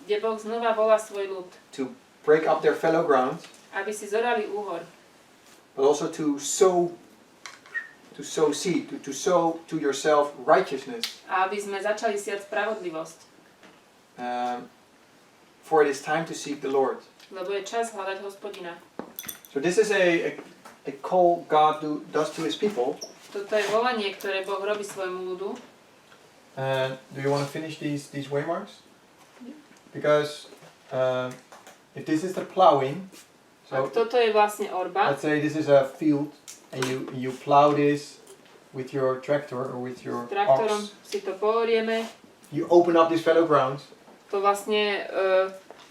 B: kde Boh znova volá svoj ľud,
A: to break up their fallow ground,
B: aby si zorali úhor,
A: but also to sow seed, to sow to yourself righteousness.
B: a aby sme začali siať spravodlivosť,
A: For it is time to seek the Lord.
B: lebo je čas hľadať Hospodina.
A: So this is a call God does to His people.
B: Toto je volanie, ktoré Boh robí svojmu ľudu.
A: Do you want to finish these waymarks? Because if this is the plowing, so
B: Ak toto je vlastne orba,
A: let's say this is a field and you plow this with your tractor or with your
B: traktorom
A: ox.
B: si to poorieme,
A: You open up this fallow ground.
B: to vlastne,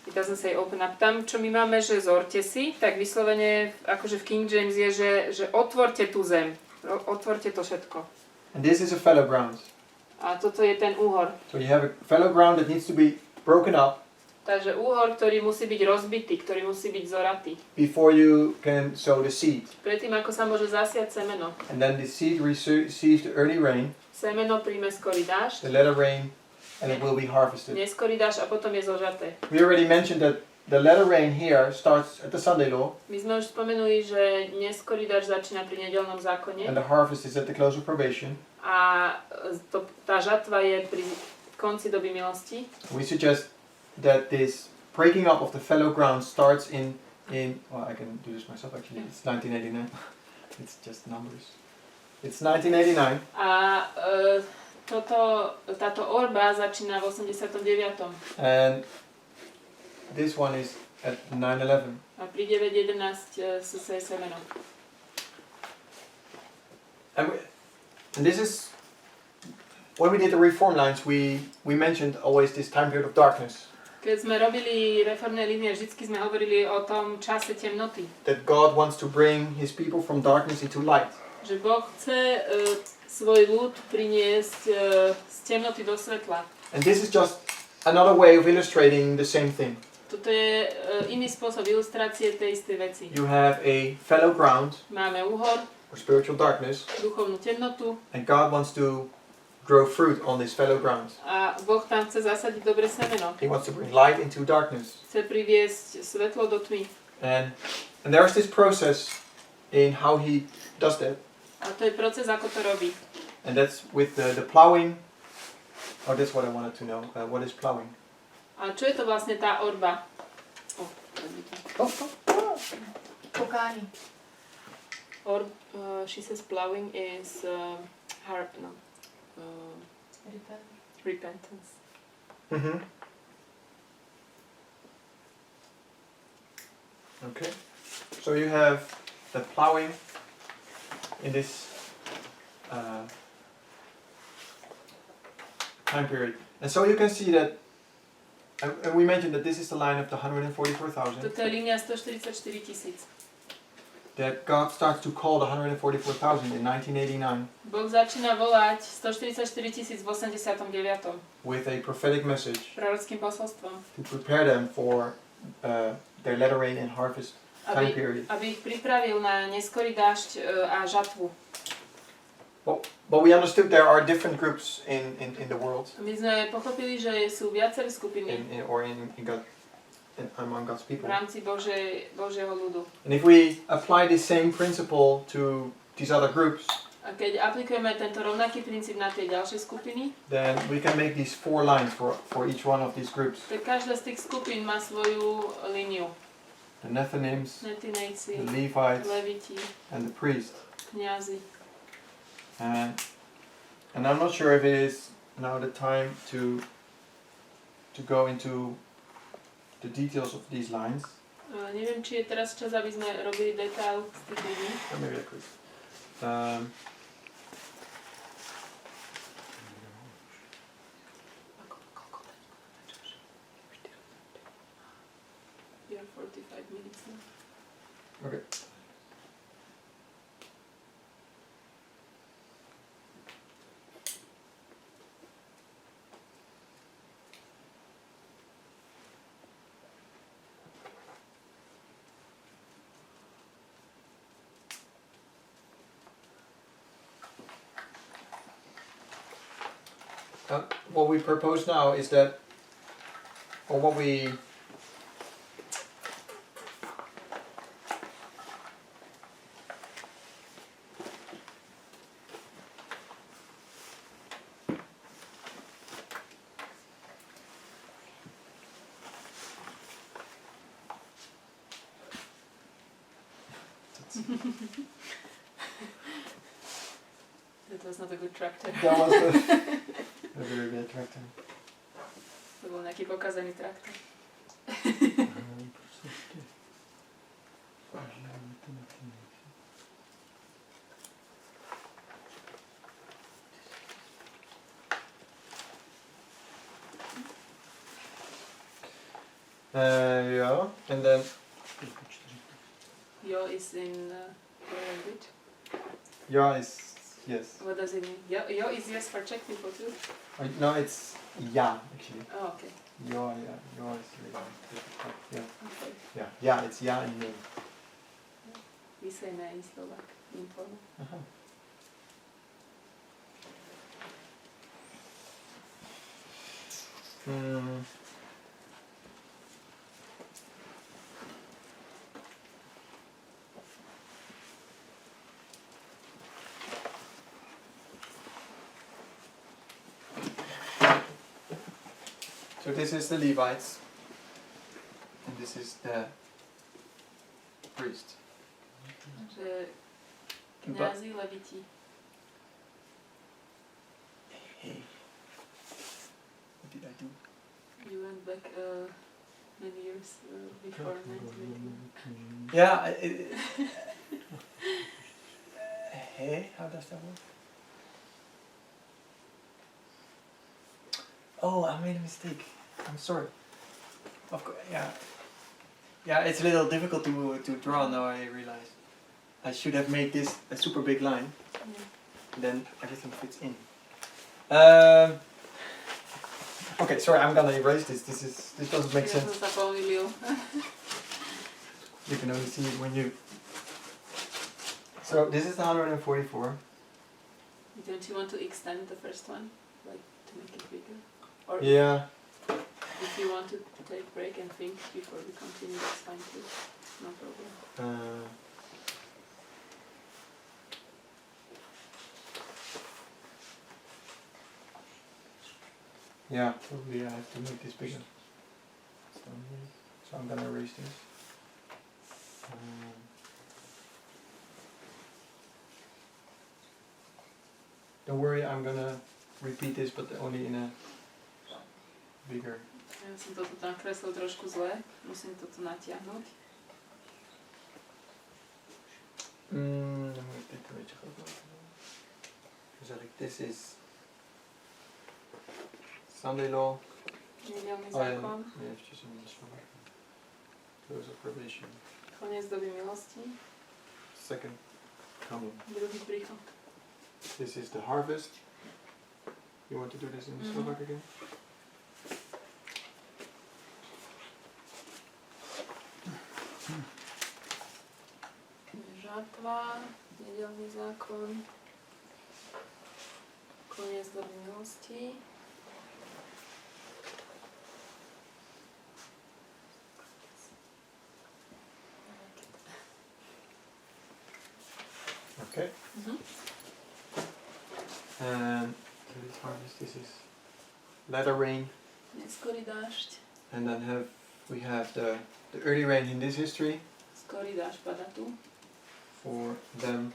B: it doesn't say open up, tam čo my máme, že zorte si, tak vyslovene, akože v King James je, že otvorte tú zem, otvorte to všetko.
A: And this is a fallow ground.
B: A toto je ten úhor.
A: So you have a fallow ground that needs to be broken up
B: Takže úhor, ktorý musí byť rozbitý, ktorý musí byť zoratý.
A: before you can sow the seed.
B: Predtým, ako sa môže zasiať semeno.
A: And then the seed receives the early rain,
B: Semeno príjme skorý dážď,
A: the latter rain, and it will be harvested.
B: neskorý dážď a potom je zožaté.
A: We already mentioned that the latter rain here starts at the Sunday law,
B: My sme už spomenuli, že neskorý dážď začína pri nedeľnom zákone
A: and the harvest is at the close of probation.
B: a tá žatva je pri konci doby milosti.
A: We suggest that this breaking up of the fallow ground starts in well, I can do this myself actually. It's 1989. It's just numbers. It's 1989.
B: A táto orba začína v 89.
A: And this one is at 9/11.
B: A pri 9.11 sa seje semeno.
A: And this is when we did the reform lines. We mentioned always this time period of darkness.
B: Keď sme robili reformné línie, vždycky sme hovorili o tom čase temnoty.
A: That God wants to bring His people from darkness into light.
B: Že Boh chce svoj ľud priniesť z temnoty do svetla.
A: And this is just another way of illustrating the same thing.
B: Toto je iný spôsob ilustrácie tej istej veci.
A: You have a fallow ground
B: Máme úhor,
A: or spiritual darkness,
B: duchovnú temnotu
A: and God wants to grow fruit on this fallow ground.
B: a Boh tam chce zasadiť dobre semeno.
A: He wants to bring light into darkness.
B: Chce priviesť svetlo do tmy.
A: And there's this process in how He does that.
B: A to je proces, ako to robí.
A: And that's with the plowing. Oh, that's what I wanted to know. What is plowing?
B: A čo je to vlastne tá orba?
D: Pokání.
B: She says plowing is repentance.
A: Mm-hmm. Okay. So you have the plowing in this time period. And so you can see that, and we mentioned that this is the line of the 144,000.
B: Toto je línia 144 000.
A: That God starts to call the 144,000 in 1989
B: Boh začína volať 144 000 v 89.
A: with a prophetic message
B: prorockým posolstvom.
A: to prepare them for their latter rain and harvest time period.
B: Aby ich pripravil na neskorý dážď a žatvu.
A: But we understood there are different groups in the world,
B: My sme pochopili, že sú viaceré skupiny
A: among God's
B: v
A: people.
B: rámci Božieho ľudu.
A: And if we apply the same principle to these other groups,
B: A keď aplikujeme tento rovnaký princíp na tie ďalšie skupiny,
A: then we can make these 4 lines for each one of these groups.
B: tak každá z tých skupín má svoju líniu.
A: the Nethinims,
B: Netinejci,
A: the Levites,
B: Leviti,
A: and the priests.
B: kňazi.
A: And I'm not sure if it is now the time to go into the details of these lines.
B: Neviem, či je teraz čas, aby sme robili detail z tých ľudí.
A: Or maybe I could.
B: We are 45 minutes now.
A: Okay. What we propose now is that, or what we
B: That was not a good tractor.
A: that was a very good tractor.
B: To bol nejaký pokazaný traktor.
A: Yeah, and then
B: Jo is in what language?
A: yeah is yes.
B: What does it mean? Jo is yes for Czech people too?
A: No, it's yeah actually.
B: Oh, okay.
A: Yeah, is really difficult. Yeah,
B: Okay.
A: yeah, it's yeah and no.
B: We say ne in Slovak. Informal.
A: Uh-huh. So this is the Levites, and this is the priest.
B: Takže kňazi, leviti.
A: Hey, what did I do?
B: You went back many years before 1980.
A: Yeah. Hey, how does that work? Oh, I made a mistake. I'm sorry. Of course, yeah. Yeah, it's a little difficult to draw now. I realize. I should have made this a super big line.
B: Yeah.
A: Then everything fits in. Okay, sorry. I'm gonna erase this. This doesn't make
B: Ja
A: sense.
B: som sa pomýlil.
A: You can only see it when you. So this is the 144.
B: Don't you want to extend the first one? Like to make it bigger? Or
A: Yeah.
B: if you want to take break and think before we continue, that's fine too. No problem.
A: Yeah, probably I have to make this bigger. So I'm gonna erase this. Don't worry, I'm gonna repeat this, but only in a bigger.
B: Ja som to tu nakreslil trošku zle. Musím to tu natiahnuť.
A: I'm gonna take the beetje groter. Dus eigenlijk, this is Sunday law.
B: Nedelný
A: Oh, ja,
B: zákon.
A: eventjes een Slovak. Close of probation.
B: Koniec doby milosti.
A: Second coming.
B: Druhý príchod.
A: This is the harvest. You want to do this in Slovak again?
B: Žatva, nedelný zákon, koniec doby milosti.
A: Okay. And so this harvest, this is latter rain.
B: Neskorý dážď.
A: And then we have the the early rain in this history
B: Skorý dážď padá tu.
A: for them,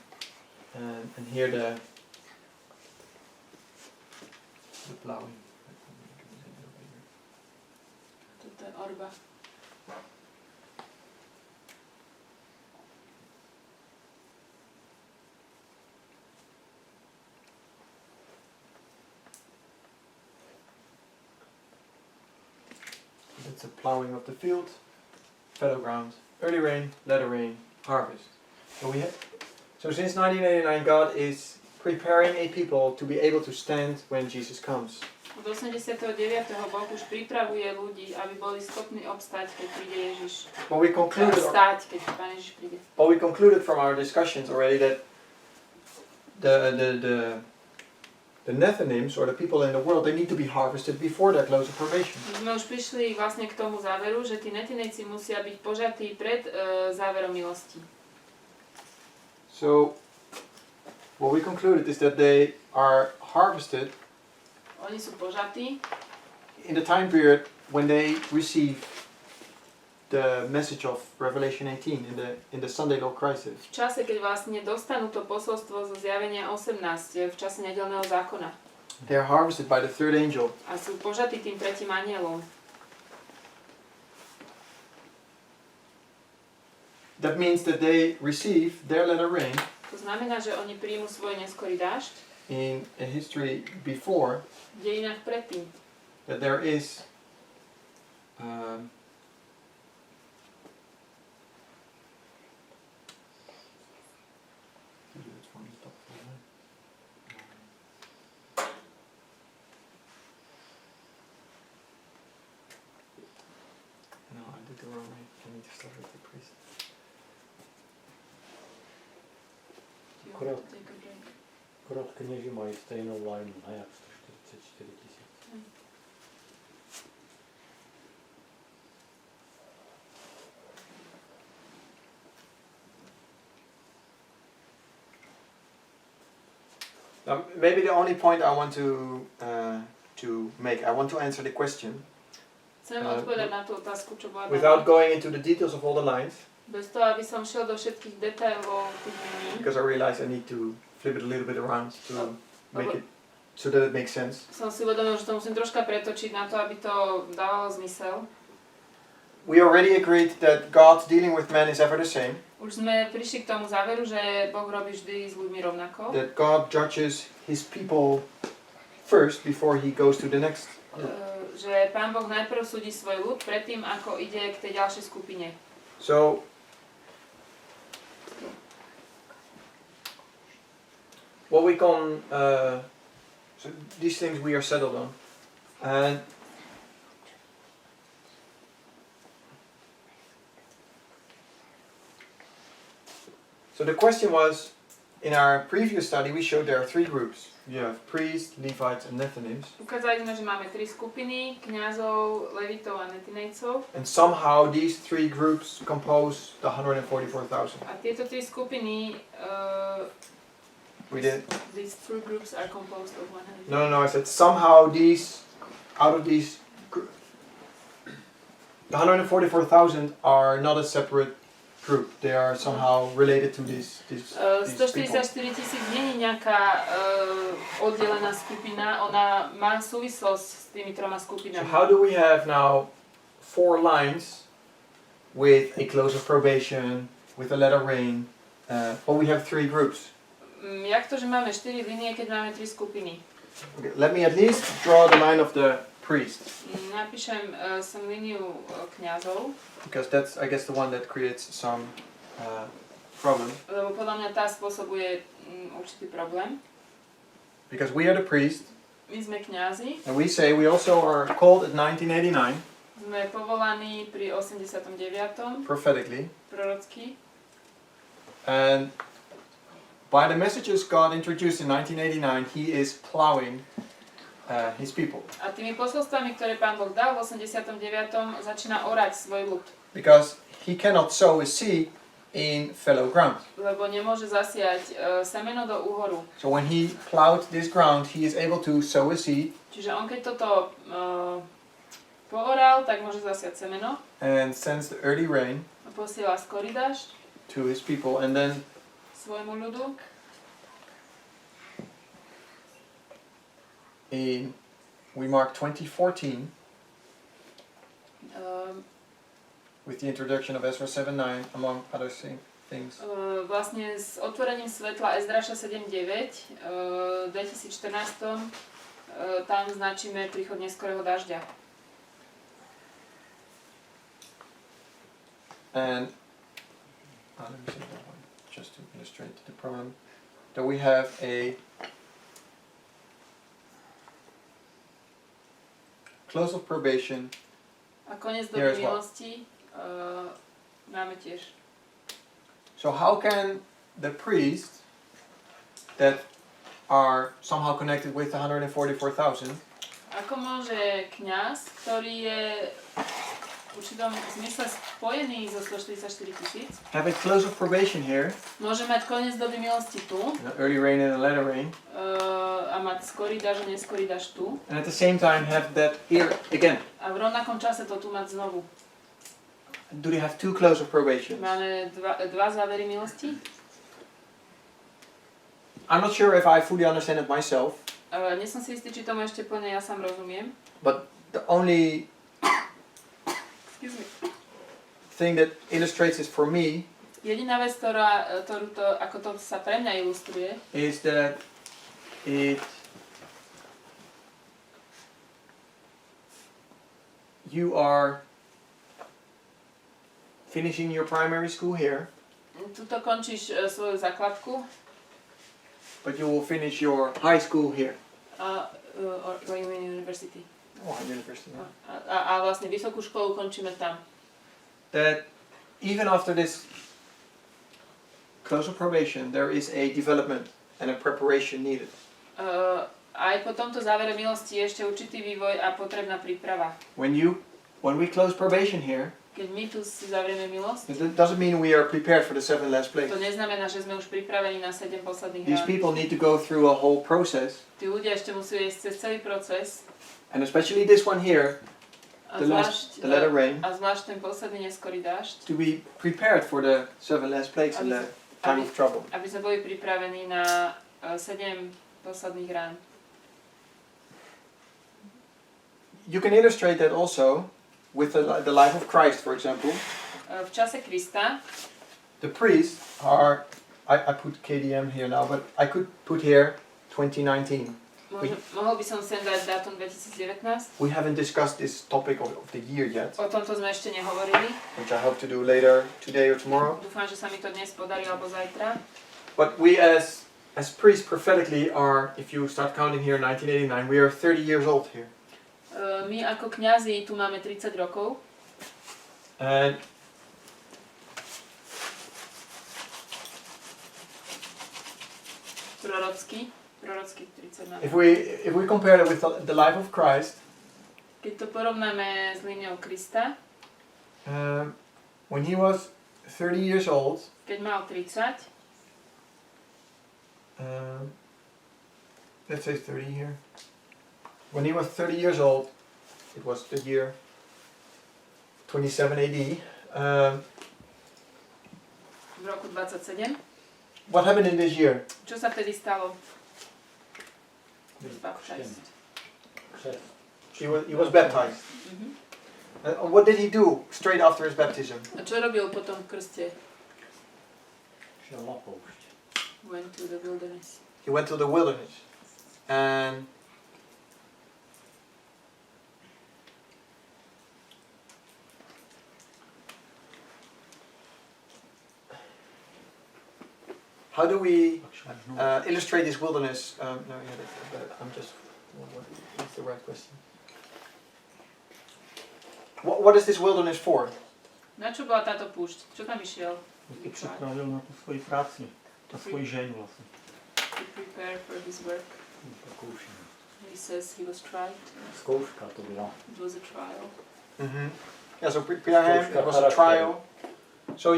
A: and here the plowing.
B: Toto je orba.
A: That's the plowing of the field, fallow ground, early rain, latter rain, harvest. So since 1989, God is preparing a people to be able to stand when Jesus comes.
B: Od 89. Boh už pripravuje ľudí, aby boli schopní obstať, keď príde Ježiš.
A: But we concluded,
B: Stáť, keď Pán Ježiš príde.
A: but we concluded from our discussions already that the Nethinims, or the people in the world, they need to be harvested before their close of probation.
B: My už prišli vlastne k tomu záveru, že tí Netinejci musia byť požatí pred záverom milosti.
A: So what we concluded is that they are harvested
B: Oni sú požatí
A: in the time period when they receive the message of Revelation 18 in the Sunday law crisis.
B: v čase, keď vlastne dostanú to posolstvo zo zjavenia 18 v čase nedeľného zákona.
A: They are harvested by the third angel.
B: A sú požatí tým tretím anielom.
A: That means that they receive their latter rain
B: To znamená, že oni príjmu svoj neskorý dážď
A: in a history before,
B: v dejinách predtým.
A: that there is No, I did the wrong way. I need to start with the priest.
C: Akorát, akorát knieži mají stejnou lajnu, a jak 144 000.
A: Maybe the only point I want to make, I want to answer the question
B: Chcem odpovedať na tú otázku, čo bola
A: without
B: daná.
A: going into the details of all the lines,
B: Bez toho, aby som šiel do všetkých detailov tých liní.
A: because I realize I need to flip it a little bit around to make it so that it makes sense.
B: Som si uvedomil, že to musím troška pretočiť na to, aby to dávalo zmysel.
A: We already agreed that God's dealing with men is ever the same,
B: Už sme prišli k tomu záveru, že Boh robí vždy s ľuďmi rovnako.
A: that God judges his people first before he goes to the next group.
B: Že Pán Boh najprv súdi svoj ľud predtým, ako ide k tej ďalšej skupine.
A: So what we can, so these things we are settled on, and so the question was, in our previous study we showed there are three groups. You have priests, Levites, and Nethinims,
B: Ukázali sme, že máme tri skupiny, kňazov, levitov a netinejcov.
A: and somehow these three groups compose the 144,000.
B: A tieto tri skupiny,
A: We did.
B: these three groups are composed of 100.
A: No, I said somehow these, out of these, the 144,000 are not a separate group. They are somehow related to these people.
B: 144 000 nie je nejaká oddelená skupina, ona má súvislosť s tými troma
A: So
B: skupinami.
A: how do we have now 4 lines with a close of probation, with a letter rain, but we have 3 groups?
B: Jak to, že máme 4 linie, keď máme 3 skupiny?
A: Okay, let me at least draw the line of the priest,
B: Napíšem som líniu kňazov,
A: because that's, I guess, the one that creates some problem.
B: lebo podľa mňa tá spôsobuje určitý problém.
A: Because we are the priest,
B: My sme kňazi,
A: and we say we also are called at 1989,
B: sme povolaní pri 89.
A: prophetically,
B: prorocky.
A: and by the messages God introduced in 1989, He is plowing His people.
B: A tými posolstvami, ktoré Pán Boh dal v 89. začína orať svoj ľud.
A: Because He cannot sow a seed in fallow ground.
B: Lebo nemôže zasiať semeno do úhoru.
A: So when He plowed this ground, He is able to sow a seed,
B: Čiže on keď toto pooral, tak môže zasiať semeno
A: and sends the early rain
B: a posiela skorý dážď
A: to his people, and then
B: svojmu ľudu.
A: we mark 2014
B: Um,
A: with the introduction of Ezra 7:9, among other things.
B: Vlastne s otvorením svetla Ezdraša 7.9 v 2014 tam značíme príchod neskorého dažďa.
A: And let me say that one, just to illustrate the problem. That we have a close of probation.
B: A koniec
A: Here
B: doby
A: as well.
B: milosti máme tiež.
A: So how can the priests that are somehow connected with the 144,000
B: Ako môže kňaz, ktorý je v určitom zmysle spojený so 144 000,
A: have a close of probation here,
B: môže mať koniec doby milosti tu
A: early rain and a latter rain,
B: a mať skorý dažď a neskorý dažď tu
A: and at the same time have that here again?
B: a v rovnakom čase to tu mať znovu.
A: Do they have two close of probation?
B: Máme dva závery milosti.
A: I'm not sure if I fully understand it myself,
B: Nie som si istý, či tomu ešte plne ja sám rozumiem.
A: but the only
B: Excuse me.
A: thing that illustrates this for me
B: Jediná vec, ktorú to, ako to sa pre mňa ilustruje,
A: is that you are finishing your primary school here,
B: tuto končíš svoju základku
A: but you will finish your high school here.
B: or you mean university.
A: Oh, university. Yeah.
B: A vlastne vysokú školu končíme tam.
A: That even after this close of probation, there is a development and a preparation needed.
B: Aj po tomto závere milosti je ešte určitý vývoj a potrebná príprava.
A: When we close probation here,
B: Keď my tu si zavrieme milosť,
A: it doesn't mean we are prepared for the 7 last plagues.
B: to neznamená, že sme už pripravení na 7 posledných
A: These
B: rán.
A: people need to go through a whole process,
B: Tí ľudia ešte musí ísť cez celý proces.
A: and especially this one here,
B: A
A: the latter rain,
B: zvlášť ten posledný neskorý dážď,
A: to be prepared for the 7 last plagues in the time of trouble.
B: aby sme boli pripravení na 7 posledných rán.
A: You can illustrate that also with the life of Christ, for example.
B: V čase Krista
A: The priests are, I put KDM here now, but I could put here 2019.
B: mohol by som sem dať dátum 2019.
A: We haven't discussed this topic of the year yet,
B: O tomto sme ešte nehovorili.
A: which I hope to do later today or tomorrow.
B: Dúfam, že sa mi to dnes podarí alebo zajtra.
A: But we as priests prophetically are, if you start counting here 1989, we are 30 years old here.
B: My ako kňazi tu máme 30 rokov.
A: And
B: Prorocký 30 máme.
A: if we compare it with the life of Christ,
B: Keď to porovnáme s líniou Krista,
A: when he was 30 years old,
B: keď mal 30,
A: let's say 30 here. When he was 30 years old, it was the year 27 AD.
B: v roku 27,
A: What happened in this year?
B: čo sa vtedy stalo? Baptized.
A: He was baptized.
B: Mhm.
A: What did he do straight after his baptism?
B: A čo robil potom v krste?
C: Šiel na poušť.
B: Went to the wilderness.
A: He went to the wilderness. And how do we illustrate this wilderness? No, yeah, I'm just. What's the right question? What is this wilderness for?
B: Na čo bola táto púšť? Čo tam išiel?
E: To připravil na tu svoji práci, na svoji žeň vlastně.
B: To prepare for his work.
C: Pokoušení.
B: He says he was tried.
C: Zkouška to byla.
B: It was a trial.
A: Mm-hmm. Yeah, so prepare him. It was a trial. So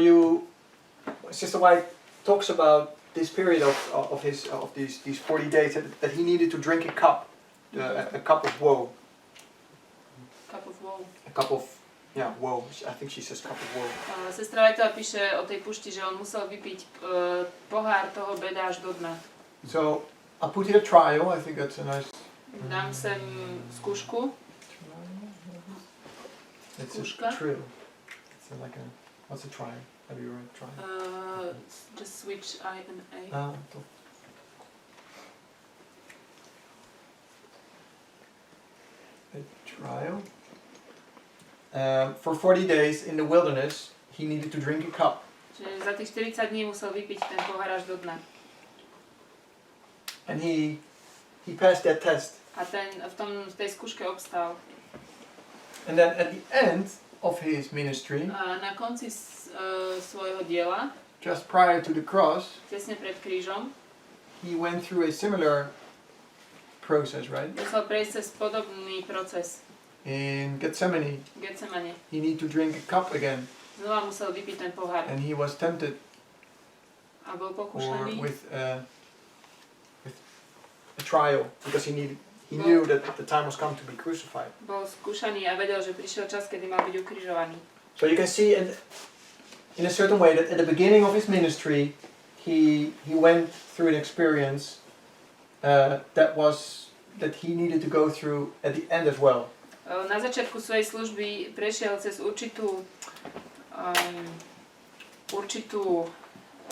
A: Sister White talks about this period of these 40 days that he needed to drink a cup of woe.
B: Cup of woe.
A: cup of, woe. I think she says cup of woe.
B: Sestra Vajtová píše o tej pušti, že on musel vypiť pohár toho beda až do dna.
A: So I'll put here a trial. I think that's a nice.
B: Dám sem skúšku.
A: It's
B: Skúška.
A: a trill. It's like a. What's a trial? Have you read trial?
B: Just switch I and A.
A: A trial. For 40 days in the wilderness, he needed to drink a cup.
B: Čiže za tých 40 dní musel vypiť ten pohár až do dna.
A: And he passed that test.
B: A v tej skúške obstál.
A: And then at the end of his ministry,
B: A na konci svojho diela,
A: just prior to the cross,
B: tesne pred krížom,
A: he went through a similar process, right?
B: musel prejsť cez podobný proces.
A: In Gethsemane,
B: Getsemane.
A: he needed to drink a cup again,
B: Znova musel vypiť ten pohár.
A: and he was tempted
B: A bol
A: or
B: pokúšaný.
A: with a trial because he knew that the time was come to be crucified.
B: Bol skúšaný a vedel, že prišiel čas, kedy mal byť ukrižovaný.
A: So you can see in a certain way that at the beginning of his ministry, he went through an experience that he needed to go through at the end as well.
B: Na začiatku svojej služby prešiel cez určitú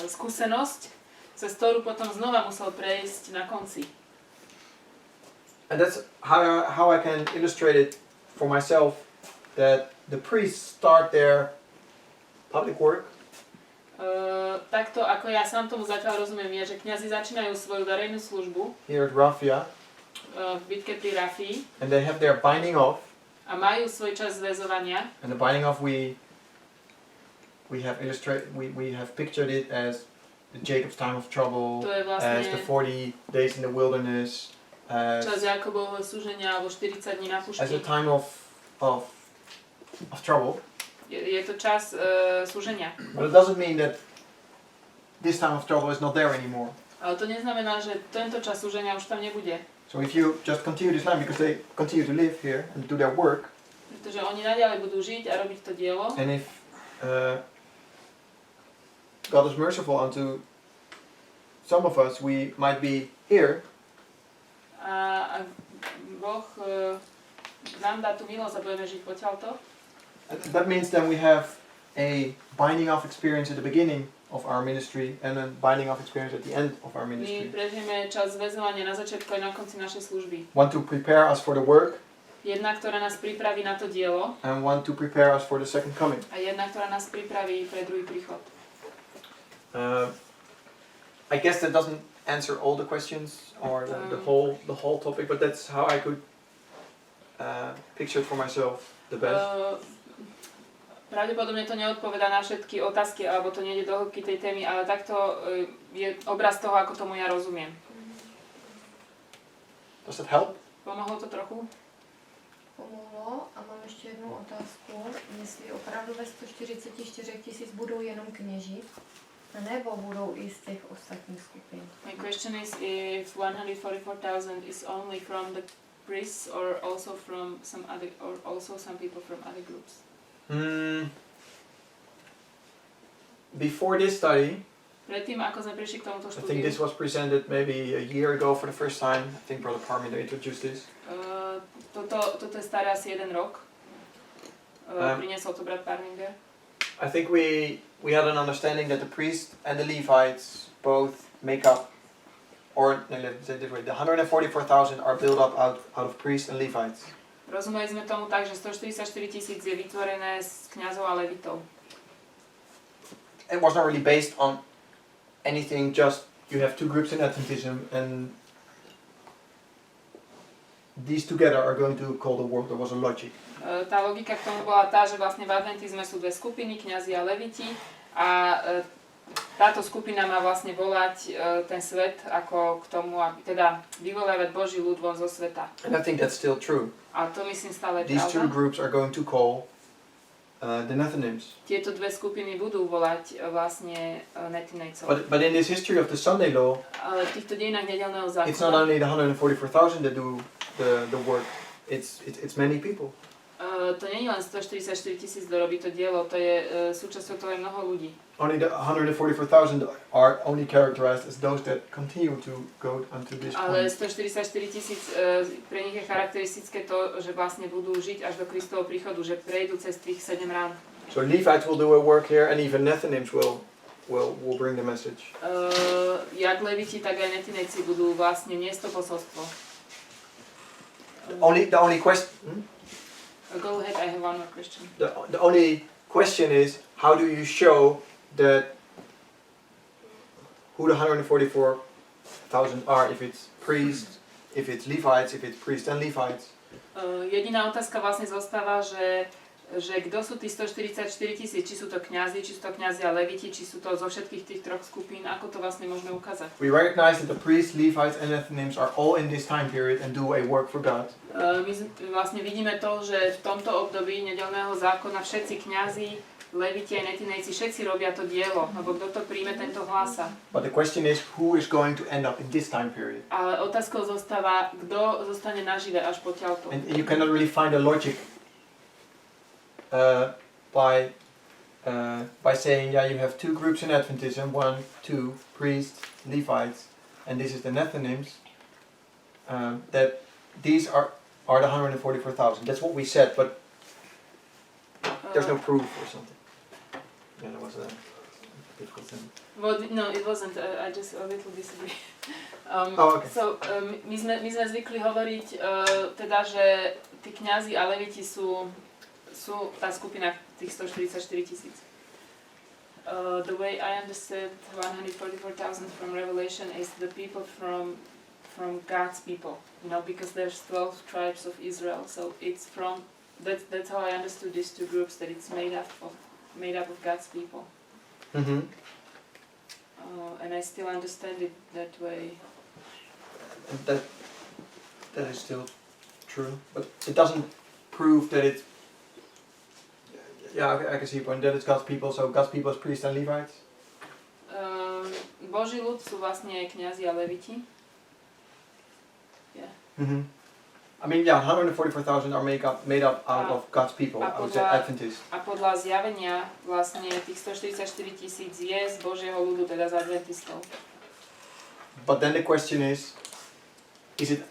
B: skúsenosť, cez ktorú potom znova musel prejsť na konci.
A: And that's how I can illustrate it for myself, that the priests start their public work.
B: Takto ako ja sám tomu zatiaľ rozumiem, je, že kňazi začínajú svoju verejnú službu
A: Here at Raphia,
B: v bitke pri Rafii
A: and they have their binding off.
B: a majú svoj čas zväzovania.
A: And the binding off we have pictured it as the Jacob's time of trouble,
B: To je
A: as the
B: vlastne
A: 40 days in the wilderness,
B: čas Jakobovho súženia alebo 40 dní na
A: as a
B: púšti.
A: time of trouble.
B: Je to čas súženia.
A: But it doesn't mean that this time of trouble is not there anymore.
B: Ale to neznamená, že tento čas súženia už tam nebude.
A: So if you just continue this time, because they continue to live here and do their work,
B: Pretože oni naďalej budú žiť a robiť to dielo.
A: and if God is merciful unto some of us, we might be here,
B: A Boh nám dá tú milosť a budeme žiť potiaľto.
A: that means then we have a binding off experience at the beginning of our ministry and a binding off experience at the end of our
B: My
A: ministry.
B: prežijeme čas zväzovania na začiatku aj na konci našej služby.
A: One to prepare us for the work,
B: Jedna, ktorá nás pripraví na to dielo
A: and one to prepare us for the second coming.
B: a jedna, ktorá nás pripraví pre druhý príchod.
A: I guess that doesn't answer all the questions or the whole topic, but that's how I could picture it for myself the best.
B: Pravdepodobne to neodpovedá na všetky otázky, alebo to nejde do hĺbky tej témy, ale takto je obraz toho, ako tomu ja rozumiem.
A: Does that help?
B: Pomohlo to trochu?
D: Pomohlo a mám ještě jednu otázku. Jestli opravdu ve 144 000 budou jenom kněži, nebo budou i z těch ostatních skupin?
B: My question is if 144,000 is only from the priests or also from some other, or also some people from other groups.
A: Before this study,
B: Predtým, ako sme prišli k tomuto
A: I think this
B: štúdiu,
A: was presented maybe a year ago for the first time. I think Brother Parminder introduced this.
B: toto je staré asi 1 rok. Priniesol to brat Parminder.
A: I think we had an understanding that the priests and the Levites both make up, or let's say this way, the 144,000 are built up out of priests and Levites.
B: Rozumeli sme tomu tak, že 144 000 je vytvorené z kňazov a levitov.
A: It was not really based on anything, just you have two groups in Adventism and these together are going to call the world. There was a logic.
B: Tá logika k tomu bola tá, že vlastne v adventizme sú dve skupiny, kňazi a leviti, a táto skupina má vlastne volať ten svet ako k tomu, aby teda vyvolávať Boží ľud von zo sveta.
A: And I think that's still true.
B: A to myslím stále
A: These two
B: pravda.
A: groups are going to call the Nethinims.
B: Tieto dve skupiny budú volať vlastne Netinejcov.
A: But in this history of the Sunday law,
B: Ale v týchto dejinách nedeľného
A: it's not
B: zákona
A: only the 144,000 that do the work. It's many people.
B: To nie je len 144 000, kto robí to dielo, to je súčasťou toho je mnoho ľudí.
A: Only the 144,000 are only characterized as those that continue to go unto this
B: Ale
A: point.
B: 144 000, pre nich je charakteristické to, že vlastne budú žiť až do Kristovho príchodu, že prejdú cez tých 7 rán.
A: So Levites will do a work here, and even Nethinims will bring the message.
B: Jak Leviti, tak aj Netinejci budú vlastne niesť to posolstvo.
A: The only question.
B: Go ahead, I have one more question.
A: The only question is, how do you show that who the 144,000 are? If it's priests, if it's Levites, if it's priests and Levites.
B: Jediná otázka vlastne zostáva, že kto sú tí 144 000, či sú to kňazi, či sú to kňazi a leviti, či sú to zo všetkých tých troch skupín, ako to vlastne môžeme ukázať.
A: We recognize that the priests, Levites and Nethinims are all in this time period and do a work for God.
B: My vlastne vidíme to, že v tomto období nedeľného zákona všetci kňazi, leviti a netinejci, všetci robia to dielo, lebo kto to príjme, tento hlása.
A: But the question is, who is going to end up in this time period?
B: Ale otázkou zostáva, kto zostane nažive až potiaľto.
A: And you cannot really find a logic by saying, yeah, you have two groups in Adventism, 1, 2, priests, Levites, and this is the Nethinims, that these are the 144,000. That's what we said, but there's no proof or something. Yeah, that was a difficult thing.
B: Well, no, it wasn't. I just a little disagree.
A: Okay.
B: So, my sme zvykli hovoriť teda, že tí kňazi a leviti sú tá skupina tých 144 000. The way I understood 144,000 from Revelation is the people from God's people, you know, because there's 12 tribes of Israel. So it's from that's how I understood these two groups, that it's made up of God's people.
A: Mm-hmm.
B: And I still understand it that way.
A: That is still true, but it doesn't prove that it's. Yeah, I can see your point. That it's God's people, so God's people is priests and Levites.
B: Boží ľud sú vlastne aj kňazi a leviti. Yeah.
A: Mm-hmm. I mean, yeah, 144,000 are made up out of God's people. I would say Adventists.
B: A podľa zjavenia vlastne tých 144 000 je z Božieho ľudu, teda z adventistov.
A: But then the question is it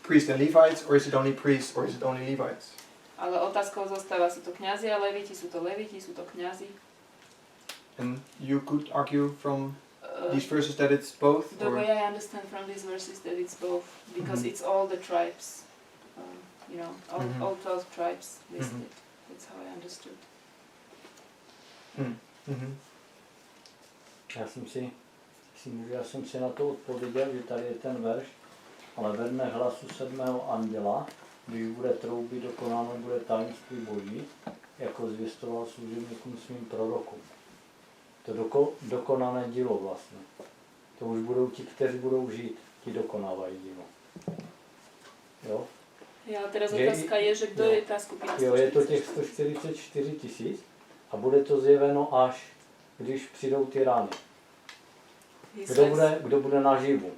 A: priests and Levites, or is it only priests, or is it only Levites?
B: Ale otázkou zostáva, sú to kňazi a leviti, sú to kňazi.
A: And you could argue from these verses that it's both?
B: The way I understand from these verses that it's both, because it's all the tribes, you know, all 12 tribes listed. That's how I understood.
C: Já jsem si na to odpověděl, že tady je ten verš, ale vedle hlasu 7. anděla, když bude troubit, dokonáno bude tajemství Boží, jako zvěstoval služebníkům svým prorokům. To dokonané dílo vlastně. To už budou ti, kteří budou žít, ti dokonávají dílo. Jo?
B: Ja, teraz otázka je, že kto je tá skupina 144
C: Jo, je to těch 144 000 a bude to zjeveno až, když přijdou ty rány. Kdo bude naživu?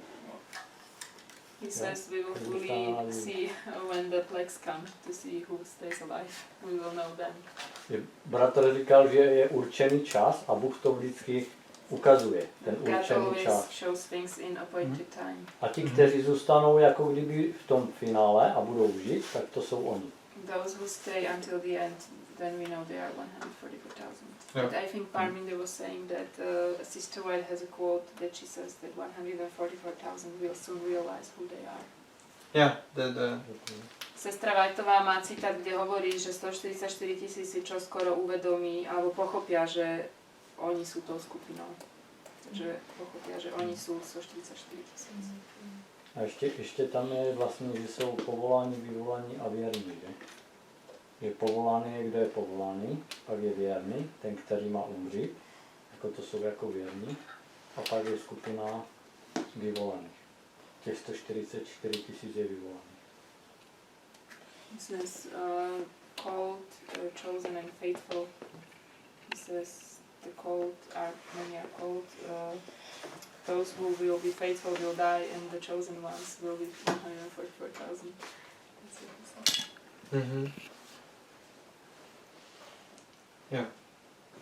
B: He says we will fully see when the plagues come to see who stays alive. We will know then.
C: Bratr říkal, že je určený čas a Bůh to vždycky ukazuje, ten určený čas.
B: Shows things in appointed time.
C: A ti, kteří zůstanou jako kdyby v tom finále a budou žít, tak to jsou oni.
B: Those who stay until the end, then we know they are 144,000.
A: Yeah.
B: But I think Parminder was saying that Sister White has a quote that she says that 144,000 will soon realize who they are.
A: Yeah,
B: Sestra Whiteová má citát, kde hovorí, že 144 000 si čoskoro uvedomí alebo pochopia, že oni sú tou skupinou. Že pochopia, že oni sú 144 000.
C: A ještě tam je vlastně, že jsou povoláni, vyvolaní a věrní. Že? Je povolaný, kdo je povolaný, pak je věrný, ten, který má umřít, jako to jsou jako věrní, a pak je skupina vyvolených. Těch 144 000 je vyvolaných.
B: It says called, chosen and faithful. It says the called are, many are called, those who will be faithful will die, and the chosen ones will be 144,000. That's what it says.
A: Yeah.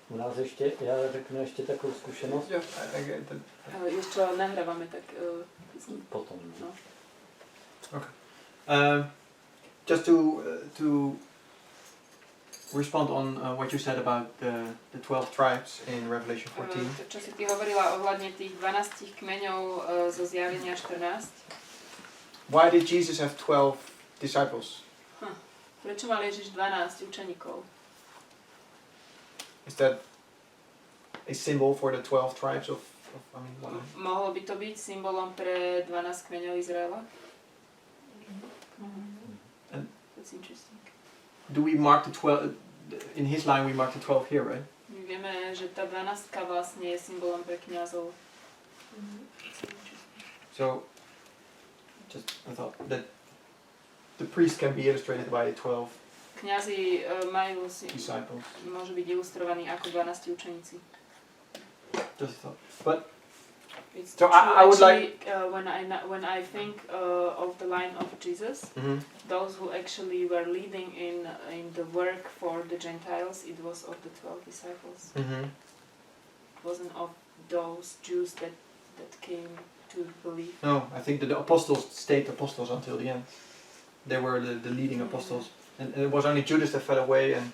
C: U nás ještě, já řeknu ještě takovou zkušenost.
A: Yeah, I get that.
B: Ještě nahrávame, tak
C: Potom.
B: no.
A: Just to respond on what you said about the 12 tribes in Revelation 14.
B: To, čo si ty hovorila ohľadne tých 12 kmeňov zo Zjavenia 14.
A: Why did Jesus have 12 disciples?
B: Prečo mal Ježiš 12 učeníkov?
A: Is that a symbol for the 12 tribes of I mean, what?
B: Mohlo by to byť symbolom pre 12 kmeňov Izraela?
A: And
B: That's interesting.
A: do we mark the 12 in his line? We mark the 12 here, right?
B: My vieme, že tá 12 vlastne je symbolom pre kňazov. That's interesting.
A: So, just I thought that the priest can be illustrated by the 12
B: Kňazi majú
A: disciples.
B: môžu byť ilustrovaní ako 12 učeníci.
A: Just a thought. But
B: It's
A: So
B: true,
A: I would
B: actually, when I think of the line of Jesus, those who actually were leading in the work for the Gentiles, it was of the 12 disciples. It wasn't of those Jews that came to believe.
A: no, I think that the apostles stayed apostles until the end. They were the leading apostles, and it was only Judas that fell away, and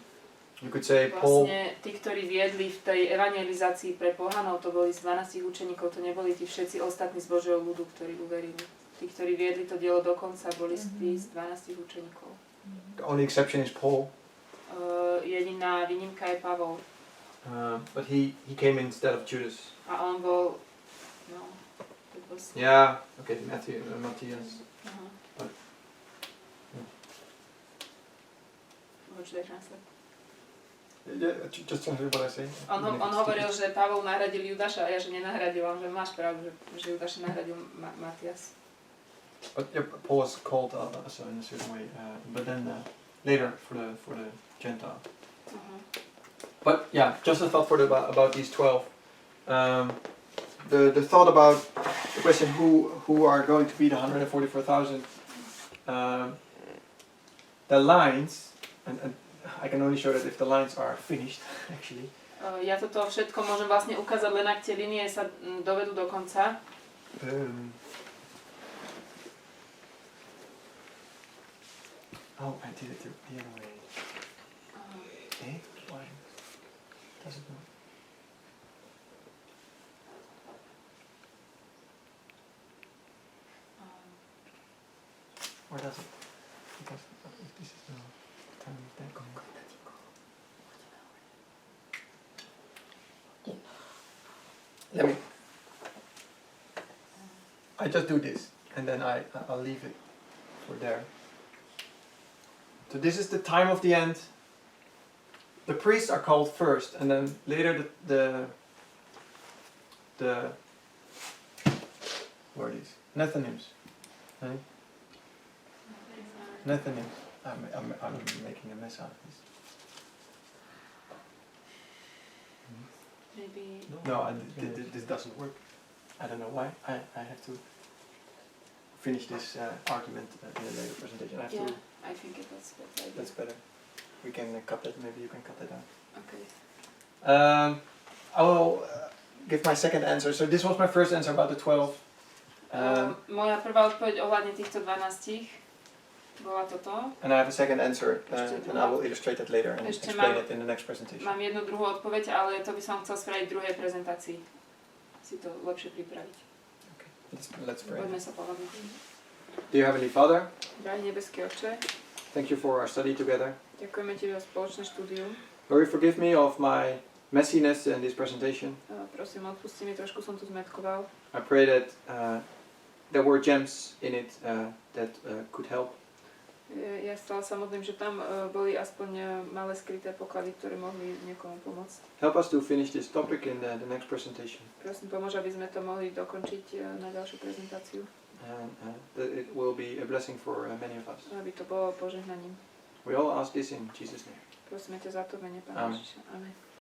A: you could say Paul.
B: Vlastne tí, ktorí viedli v tej evangelizácii pre pohanov, to boli z 12 učeníkov, to neboli tí všetci ostatní z Božieho ľudu, ktorí uverili. Tí, ktorí viedli to dielo do konca, boli tí z 12 učeníkov.
A: The only exception is Paul.
B: Jediná výnimka je Pavol.
A: But he came instead of Judas.
B: A on bol... No, it was...
A: Yeah, okay, Matthias. But,
B: What should I translate?
A: yeah, just translate what I say.
B: On hovoril, že Pavol nahradil Judáša a ja, že nenahradil, on, že máš pravdu, že Judáša nahradil Matias.
A: But yeah, Paul was called also in a certain way, but then later for the Gentile. But yeah, just a thought for about these 12. The thought about the question who are going to be the 144,000. The lines, and I can only show that if the lines are finished, actually.
B: Ja toto všetko môžem vlastne ukázať len ak tie linie sa dovedú do konca.
A: Oh, I did it the other way. Eh? Why? Does it not? Or does it? Because this is the time of that going. Let me. I just do this, and then I'll leave it for there. So this is the time of the end. The priests are called first, and then later the what are these? Nethinims. Right? Nethinims. I'm making a mess out of this.
B: Maybe...
A: No, this doesn't work. I don't know why. I have to finish this argument in a later presentation. I have to.
B: I think that's better.
A: That's better. We can cut that. Maybe you can cut that out.
B: Okay.
A: I will give my second answer. So this was my first answer about the 12.
B: Moja prvá odpoveď ohľadne týchto 12 bola toto.
A: And I have a second answer, and I will illustrate that later and explain it in the next presentation.
B: Mám jednu druhú odpoveď, ale to by som chcel spraviť v druhej prezentácii. Si to lepšie pripraviť.
A: Okay. Let's pray.
B: Poďme sa pohľadniť.
A: Dear Heavenly Father,
B: Drahý nebeský Otče,
A: thank you for our study together.
B: ďakujeme Ti za spoločné štúdium.
A: Lord, forgive me of my messiness in this presentation.
B: Prosím, odpusti mi, trošku som tu zmätkoval.
A: I pray that there were gems in it that could help.
B: Ja stále sa modlím, že tam boli aspoň malé skryté poklady, ktoré mohli niekomu pomôcť.
A: Help us to finish this topic in the next presentation.
B: Prosím, pomôž, aby sme to mohli dokončiť na ďalšiu prezentáciu.
A: And that it will be a blessing for many of us.
B: Aby to bolo požehnaním.
A: We all ask this in Jesus' name.
B: Prosíme ťa za to v mene Pána Ježiša. Amen.